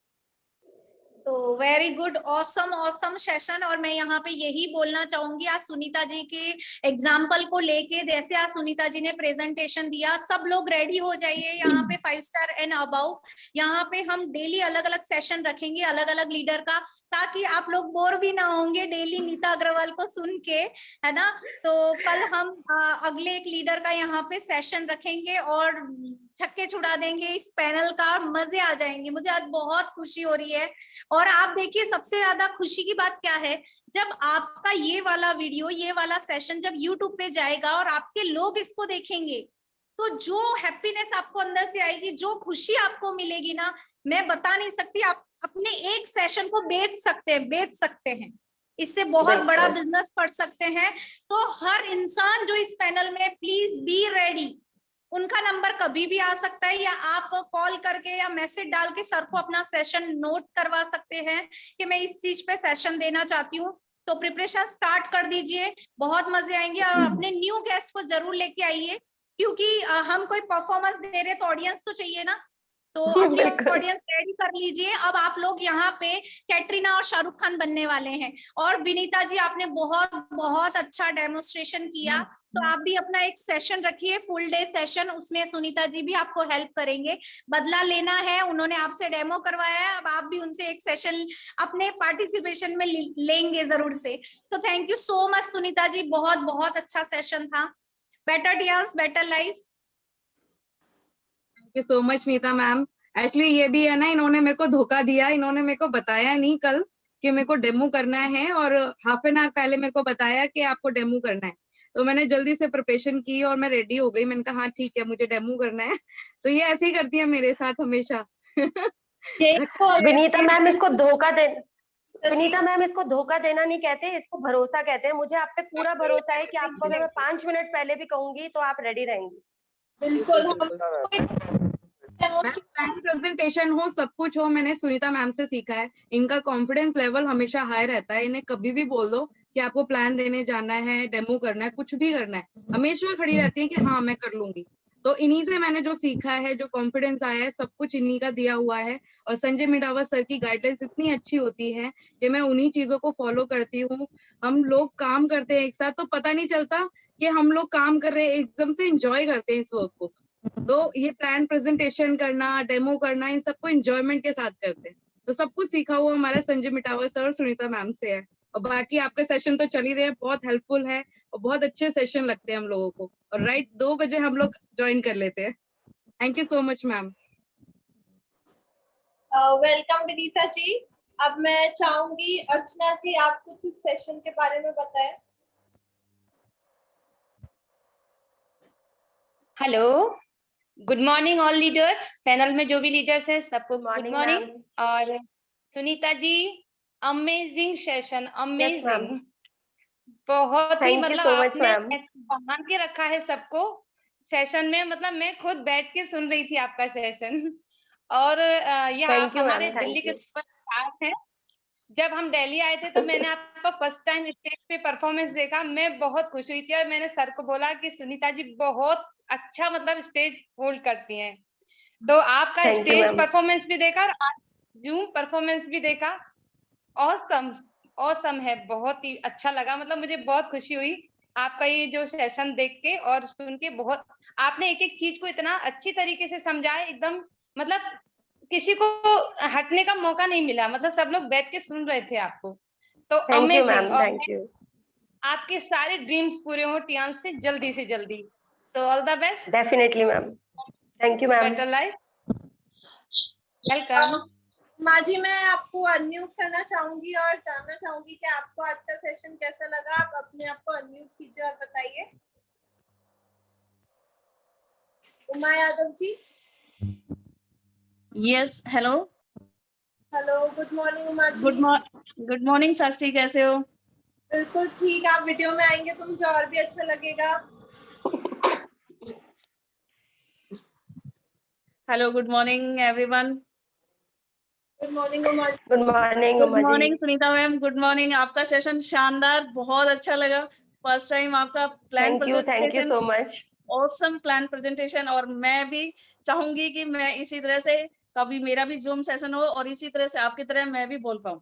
तो very good, awesome awesome session. और मैं यहाँ पे यही बोलना चाहूंगी आज सुनीता जी के एग्जाम्पल को लेके, जैसे आज सुनीता जी ने प्रेजेंटेशन दिया, सब लोग रेडी हो जाइए यहाँ पे 5 स्टार एंड अबाउ। यहाँ पे हम डेली अलग अलग सेशन रखेंगे अलग अलग लीडर का, ताकि आप लोग बोर भी ना होंगे डेली नीता अग्रवाल को सुन के, है ना। तो कल हम अगले एक लीडर का यहाँ पे सेशन रखेंगे और छक्के छुड़ा देंगे इस पैनल का, मजे आ जाएंगे। मुझे आज बहुत खुशी हो रही है। और आप देखिए सबसे ज्यादा खुशी की बात क्या है, जब आपका ये वाला वीडियो, ये वाला सेशन जब YouTube पे जाएगा और आपके लोग इसको देखेंगे, तो जो हैप्पीनेस आपको अंदर से आएगी, जो खुशी आपको मिलेगी ना, मैं बता नहीं सकती। आप अपने एक सेशन को बेच सकते हैं, इससे बहुत बड़ा बिजनेस कर सकते हैं। तो हर इंसान जो इस पैनल में, प्लीज बी रेडी। उनका नंबर कभी भी आ सकता है, या आप कॉल करके या मैसेज डाल के सर को अपना सेशन नोट करवा सकते हैं कि मैं इस चीज पे सेशन देना चाहती हूँ। तो प्रिपरेशन स्टार्ट कर दीजिए, बहुत मजे आएंगे। और अपने न्यू गेस्ट को जरूर लेके आइए, क्योंकि हम कोई परफॉर्मेंस दे रहे तो ऑडियंस तो चाहिए ना। तो अपनी ऑडियंस रेडी कर लीजिए। अब आप लोग यहाँ पे कैटरीना और शाहरुख खान बनने वाले हैं। और विनीता जी आपने बहुत बहुत अच्छा डेमोन्स्ट्रेशन किया, तो आप भी अपना एक सेशन रखिए, फुल डे सेशन, उसमें सुनीता जी भी आपको हेल्प करेंगे। बदला लेना है, उन्होंने आपसे डेमो करवाया है, अब आप भी उनसे एक सेशन अपने पार्टिसिपेशन में लेंगे जरूर से। तो thank you so much Sunita ji, बहुत बहुत अच्छा सेशन था। Better Tiens better life. Thank you so much Nita ma'am. Actually ये भी है ना, इन्होंने मेरे को धोखा दिया, इन्होंने मेरे को बताया नहीं कल कि मेरे को डेमो करना है, और हाफ एन आवर पहले मेरे को बताया कि आपको डेमो करना है। तो मैंने जल्दी से प्रिपरेशन की और मैं रेडी हो गई। मैंने कहा हाँ ठीक है, मुझे डेमो करना है। तो ये ऐसे ही करती है मेरे साथ हमेशा। विनीता मैम इसको धोखा दे, विनीता मैम इसको धोखा देना नहीं कहते, इसको भरोसा कहते हैं। मुझे आप पे पूरा भरोसा है कि आपको अगर मैं 5 मिनट पहले भी कहूंगी तो आप रेडी रहेंगी। बिल्कुल। प्रेजेंटेशन हो, सब कुछ हो, मैंने सुनीता मैम से सीखा है। इनका कॉन्फिडेंस लेवल हमेशा हाई रहता है। इन्हें कभी भी बोल दो कि आपको प्लान देने जाना है, डेमो करना है, कुछ भी करना है, हमेशा खड़ी रहती है कि हाँ मैं कर लूंगी। तो इन्हीं से मैंने जो सीखा है, जो कॉन्फिडेंस आया है, सब कुछ इन्हीं का दिया हुआ है। और संजय मिंडावा सर की गाइडलाइंस इतनी अच्छी होती है कि मैं उन्हीं चीजों को फॉलो करती हूँ। हम लोग काम करते हैं एक साथ तो पता नहीं चलता कि हम लोग काम कर रहे हैं, एकदम से एंजॉय करते हैं इस वर्क को। तो ये प्लान प्रेजेंटेशन करना, डेमो करना, इन सबको एंजॉयमेंट के साथ करते हैं। तो सब कुछ सीखा हुआ हमारा संजय मिटावर सर और सुनीता मैम से है। और बाकी आपके सेशन तो चल ही रहे हैं, बहुत हेल्पफुल है और बहुत अच्छे सेशन लगते हैं हम लोगों को। और राइट 2 बजे हम लोग ज्वाइन कर लेते हैं। Thank you so much ma'am. Welcome Vinita ji. अब मैं चाहूंगी अर्चना जी आप कुछ इस सेशन के बारे में बताएं। Hello, good morning all leaders. Panel में जो भी लीडर्स हैं सबको गुड मॉर्निंग। और सुनीता जी, अमेजिंग सेशन, अमेजिंग, बहुत ही मतलब आपने ऐसे बांध के रखा है सबको सेशन में। मतलब मैं खुद बैठ के सुन रही थी आपका सेशन। और ये आप हमारे दिल्ली के सुपरस्टार हैं। जब हम दिल्ली आए थे तो मैंने आपका फर्स्ट टाइम स्टेज पे परफॉर्मेंस देखा, मैं बहुत खुश हुई थी और मैंने सर को बोला कि सुनीता जी बहुत अच्छा मतलब स्टेज होल्ड करती हैं। तो आपका स्टेज परफॉर्मेंस भी देखा और आज जूम परफॉर्मेंस भी देखा। ऑसम है, बहुत ही अच्छा लगा। मतलब मुझे बहुत खुशी हुई आपका ये जो सेशन देख के और सुन के। बहुत आपने एक एक चीज को इतना अच्छी तरीके से समझाया, एकदम मतलब किसी को हटने का मौका नहीं मिला। मतलब सब लोग बैठ के सुन रहे थे आपको। तो अमेजिंग। और आपके सारे ड्रीम्स पूरे हो टियान्स से जल्दी। So all the best. Definitely ma'am, thank you ma'am. Better life, welcome. माँ जी मैं आपको अनम्यूट करना चाहूंगी और जानना चाहूंगी कि आपको आज का सेशन कैसा लगा। आप अपने आप को अनम्यूट कीजिए और बताइए। Uma Yadav ji. Yes, hello. Hello, good morning Uma ji. Good morning Sakshi, कैसे हो? बिल्कुल ठीक। आप वीडियो में आएंगे तो मुझे और भी अच्छा लगेगा। Hello, good morning everyone. Good morning Uma ji. Good morning good morning Sunita ma'am, good morning. आपका सेशन शानदार, बहुत अच्छा लगा। फर्स्ट टाइम आपका plan presentation, thank you so much. Awesome plan presentation. और मैं भी चाहूंगी कि मैं इसी तरह से कभी मेरा भी जूम सेशन हो और इसी तरह से आपकी तरह मैं भी बोल पाऊँ।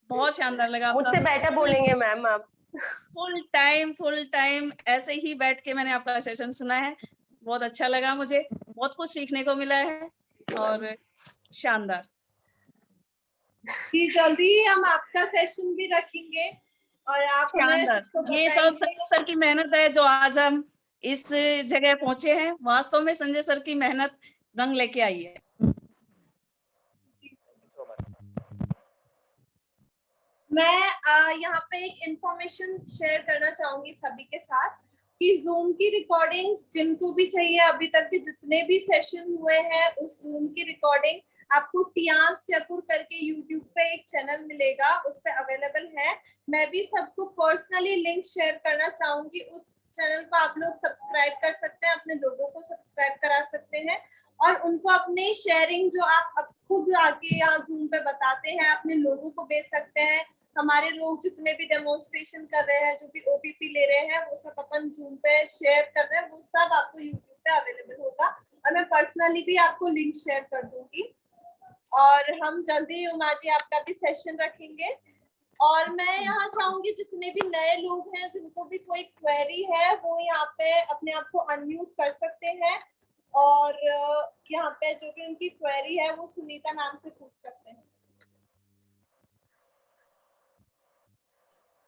बहुत शानदार लगा आपका। मुझसे बेटर बोलेंगे मैम आप। फुल टाइम ऐसे ही बैठ के मैंने आपका सेशन सुना है। बहुत अच्छा लगा, मुझे बहुत कुछ सीखने को मिला है और शानदार। जी जल्दी ही हम आपका सेशन भी रखेंगे और आप हमें सबको बताएंगे। ये सब संजय सर की मेहनत है जो आज हम इस जगह पहुंचे हैं। वास्तव में संजय सर की मेहनत रंग लेके आई है। मैं यहाँ पे एक इंफॉर्मेशन शेयर करना चाहूंगी सभी के साथ कि जूम की रिकॉर्डिंग्स जिनको भी चाहिए, अभी तक के जितने भी सेशन हुए हैं उस जूम की रिकॉर्डिंग आपको टियान्स जयपुर करके यूट्यूब पे एक चैनल मिलेगा, उस पे अवेलेबल है। मैं भी सबको पर्सनली लिंक शेयर करना चाहूंगी। उस चैनल को आप लोग सब्सक्राइब कर सकते हैं, अपने लोगों को सब्सक्राइब करा सकते हैं और उनको अपने शेयरिंग जो आप खुद आके यहाँ जूम पे बताते हैं अपने लोगों को भेज सकते हैं। हमारे लोग जितने भी डेमोन्स्ट्रेशन कर रहे हैं, जो भी ओपीपी ले रहे हैं, वो सब अपन जूम पे शेयर कर रहे हैं, वो सब आपको यूट्यूब पे अवेलेबल होगा और मैं पर्सनली भी आपको लिंक शेयर कर दूंगी। और हम जल्दी उमा जी आपका भी सेशन रखेंगे। और मैं यहाँ चाहूंगी जितने भी नए लोग हैं जिनको भी कोई क्वेरी है वो यहाँ पे अपने आप को अनम्यूट कर सकते हैं और यहाँ पे जो भी उनकी क्वेरी है वो सुनीता मैम से पूछ सकते हैं।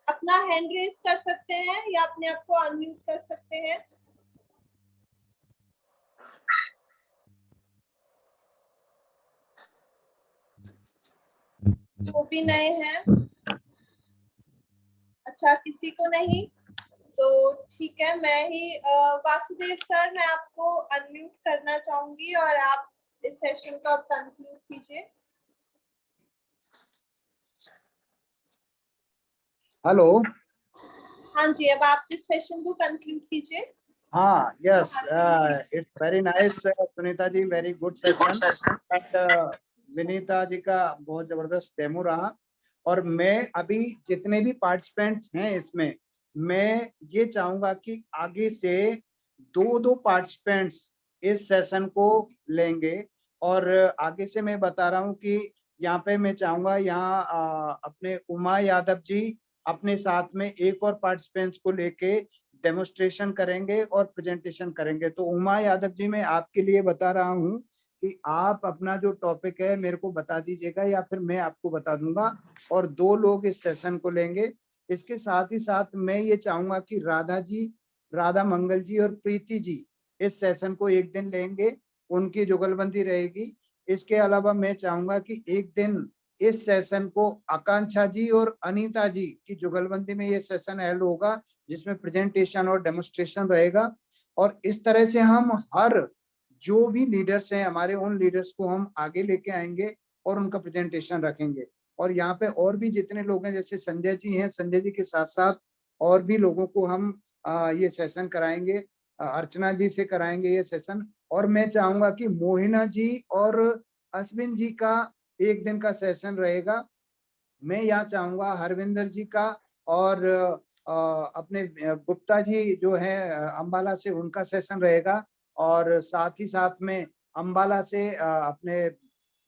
अपना हैंड रेज कर सकते हैं या अपने आप को अनम्यूट कर सकते हैं। जो भी नए हैं। अच्छा, किसी को नहीं तो ठीक है, मैं ही वासुदेव सर मैं आपको अनम्यूट करना चाहूंगी और आप इस सेशन को अब कंक्लूड कीजिए। हेलो। हाँ जी, अब आप इस सेशन को कंक्लूड कीजिए। हाँ, yes, it's very nice Sunita ji, very good session. Vinita ji का बहुत जबरदस्त डेमो रहा। और मैं अभी जितने भी पार्टिसिपेंट्स हैं इसमें, मैं ये चाहूंगा कि आगे से दो पार्टिसिपेंट्स इस सेशन को लेंगे। और आगे से मैं बता रहा हूँ कि यहाँ पे मैं चाहूंगा यहाँ अपने उमा यादव जी अपने साथ में एक और पार्टिसिपेंट्स को लेके डेमोन्स्ट्रेशन करेंगे और प्रेजेंटेशन करेंगे। तो उमा यादव जी मैं आपके लिए बता रहा हूँ कि आप अपना जो टॉपिक है मेरे को बता दीजिएगा या फिर मैं आपको बता दूंगा, और 2 लोग इस सेशन को लेंगे। इसके साथ ही साथ मैं ये चाहूंगा कि राधा मंगल जी और प्रीति जी इस सेशन को एक दिन लेंगे, उनकी जुगलबंदी रहेगी। इसके अलावा मैं चाहूंगा कि एक दिन इस सेशन को आकांक्षा जी और अनीता जी की जुगलबंदी में ये सेशन हेल्ड होगा, जिसमें प्रेजेंटेशन और डेमोन्स्ट्रेशन रहेगा। और इस तरह से हम हर जो भी लीडर्स हैं हमारे, उन लीडर्स को हम आगे लेके आएंगे और उनका प्रेजेंटेशन रखेंगे। और यहाँ पे और भी जितने लोग हैं, जैसे संजय जी हैं, संजय जी के साथ साथ और भी लोगों को हम ये सेशन कराएंगे, अर्चना जी से कराएंगे ये सेशन। और मैं चाहूंगा कि मोहिना जी और अश्विन जी का एक दिन का सेशन रहेगा। मैं यहाँ चाहूंगा हरविंदर जी का और अपने गुप्ता जी जो है अंबाला से, उनका सेशन रहेगा। और साथ ही साथ में अंबाला से अपने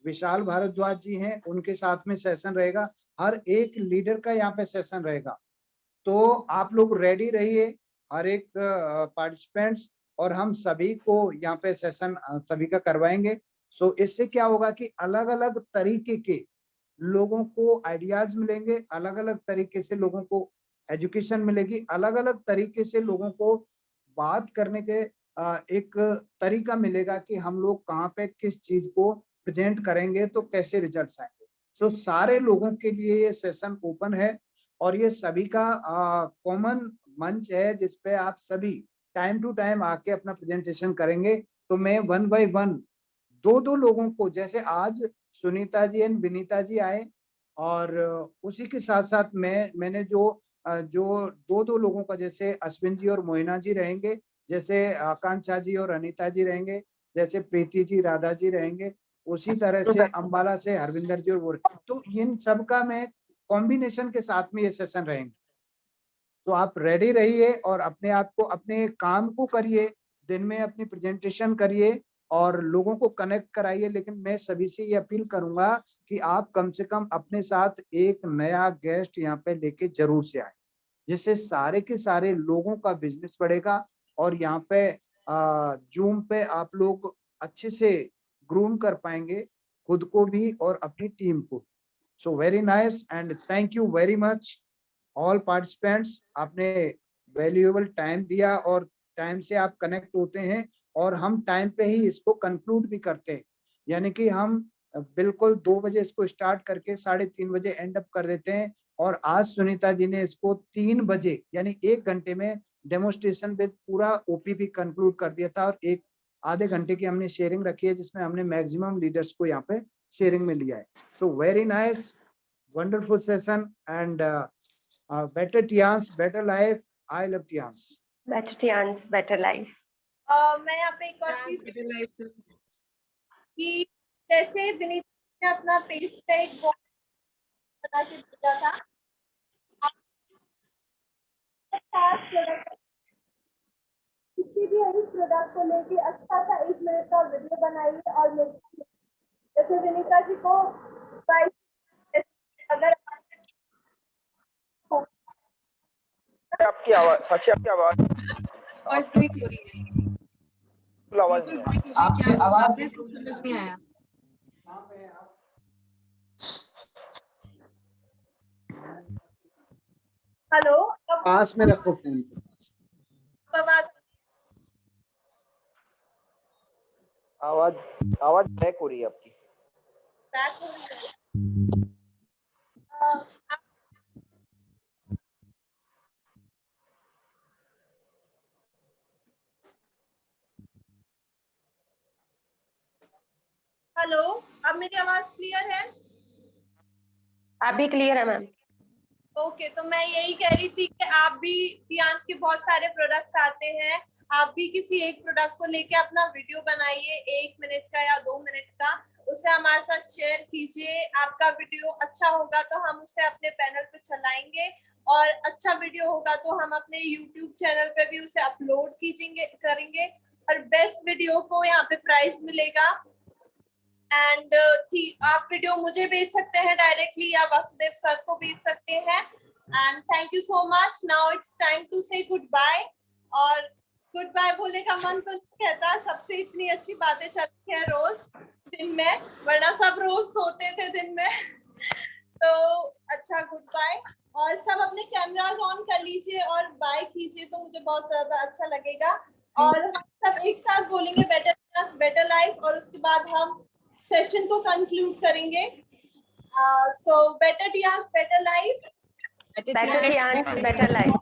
विशाल भारद्वाज जी हैं, उनके साथ में सेशन रहेगा। हर एक लीडर का यहाँ पे सेशन रहेगा। तो आप लोग रेडी रहिए, हर एक पार्टिसिपेंट्स, और हम सभी को यहाँ पे सेशन सभी का करवाएंगे। सो इससे क्या होगा कि अलग अलग तरीके के लोगों को आइडियाज मिलेंगे, अलग अलग तरीके से लोगों को एजुकेशन मिलेगी, अलग अलग तरीके से लोगों को बात करने के एक तरीका मिलेगा कि हम लोग कहाँ पे किस चीज को प्रेजेंट करेंगे तो कैसे रिजल्ट्स आएंगे। सो सारे लोगों के लिए ये सेशन ओपन है और ये सभी का कॉमन मंच है, जिसपे आप सभी टाइम टू टाइम आके अपना प्रेजेंटेशन करेंगे। तो मैं 1 बाय 1 दो लोगों को, जैसे आज सुनीता जी एंड विनीता जी आए, और उसी के साथ साथ मैंने जो दो लोगों का, जैसे अश्विन जी और मोहिना जी रहेंगे, जैसे आकांक्षा जी और अनीता जी रहेंगे, जैसे प्रीति जी राधा जी रहेंगे, उसी तरह से अंबाला से हरविंदर जी और तो इन सब का मैं कॉम्बिनेशन के साथ में ये सेशन रहेंगे। तो आप रेडी रहिए और अपने आप को, अपने काम को करिए, दिन में अपनी प्रेजेंटेशन करिए और लोगों को कनेक्ट कराइए। लेकिन मैं सभी से ये अपील करूंगा कि आप कम से कम अपने साथ एक नया गेस्ट यहाँ पे लेके जरूर से आए, जिससे सारे के सारे लोगों का बिजनेस बढ़ेगा। और यहाँ पे जूम पे आप लोग अच्छे से ग्रूम कर पाएंगे खुद को भी और अपनी टीम को। सो very nice and thank you very much all participants. आपने वैल्यूएबल टाइम दिया और टाइम से आप कनेक्ट होते हैं, और हम टाइम पे ही इसको कंक्लूड भी करते हैं। यानी कि हम बिल्कुल 2 बजे इसको स्टार्ट करके 3:30 बजे एंड अप कर देते हैं। और आज सुनीता जी ने इसको 3 बजे यानी 1 घंटे में डेमोन्स्ट्रेशन पे पूरा ओपीपी कंक्लूड कर दिया था, और एक आधे घंटे की हमने शेयरिंग रखी है, जिसमें हमने मैक्सिमम लीडर्स को यहाँ पे शेयरिंग में लिया है। सो very nice, wonderful session and better Tians, better life. I love Tians. Better Tians, better life. मैं यहाँ पे एक और चीज कि जैसे विनीता ने अपना पेज पे एक बता के दिया था, किसी भी एक प्रोडक्ट को लेके अच्छा सा 1 मिनट का वीडियो बनाइए और जैसे विनीता जी को अगर आपकी आवाज, साक्षी आपकी आवाज ब्रेक हो रही है, आवाज नहीं है। आपकी आवाज समझ नहीं आया। हेलो, पास में रखो फोन। आवाज ब्रेक हो रही है आपकी। बैक हो रही है। हेलो, अब मेरी आवाज क्लियर है? अभी क्लियर है मैम। ओके, तो मैं यही कह रही थी कि आप भी, टियांस के बहुत सारे प्रोडक्ट्स आते हैं, आप भी किसी एक प्रोडक्ट को लेके अपना वीडियो बनाइए 1 मिनट का या 2 मिनट का, उसे हमारे साथ शेयर कीजिए। आपका वीडियो अच्छा होगा तो हम उसे अपने पैनल पे चलाएंगे, और अच्छा वीडियो होगा तो हम अपने यूट्यूब चैनल पे भी उसे अपलोड करेंगे, और बेस्ट वीडियो को यहाँ पे प्राइज मिलेगा। एंड आप वीडियो मुझे भेज सकते हैं डायरेक्टली या वासुदेव सर को भेज सकते हैं। And thank you so much. Now it's time to say good bye, और गुड बाय बोलने का मन तो नहीं कहता, सबसे इतनी अच्छी बातें चलती है रोज दिन में, वरना सब रोज सोते थे दिन में। तो अच्छा, गुड बाय। और सब अपने कैमरास ऑन कर लीजिए और बाय कीजिए, तो मुझे बहुत ज्यादा अच्छा लगेगा। और हम सब एक साथ बोलेंगे बेटर क्लास बेटर लाइफ, और उसके बाद हम सेशन को कंक्लूड करेंगे। So better Tiens better life, better Tiens better life.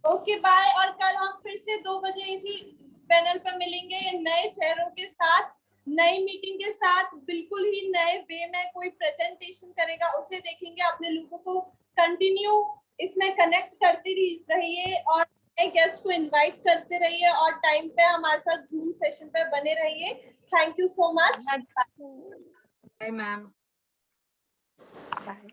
Okay bye. और कल हम फिर से 2 बजे इसी पैनल पर मिलेंगे नए चेहरों के साथ, नई मीटिंग के साथ, बिल्कुल ही नए वे में कोई प्रेजेंटेशन करेगा उसे देखेंगे। अपने लोगों को कंटिन्यू इसमें कनेक्ट करते रहिए और नए गेस्ट को इनवाइट करते रहिए और टाइम पे हमारे साथ जूम सेशन पे बने रहिए। Thank you so much. Bye ma'am. Bye.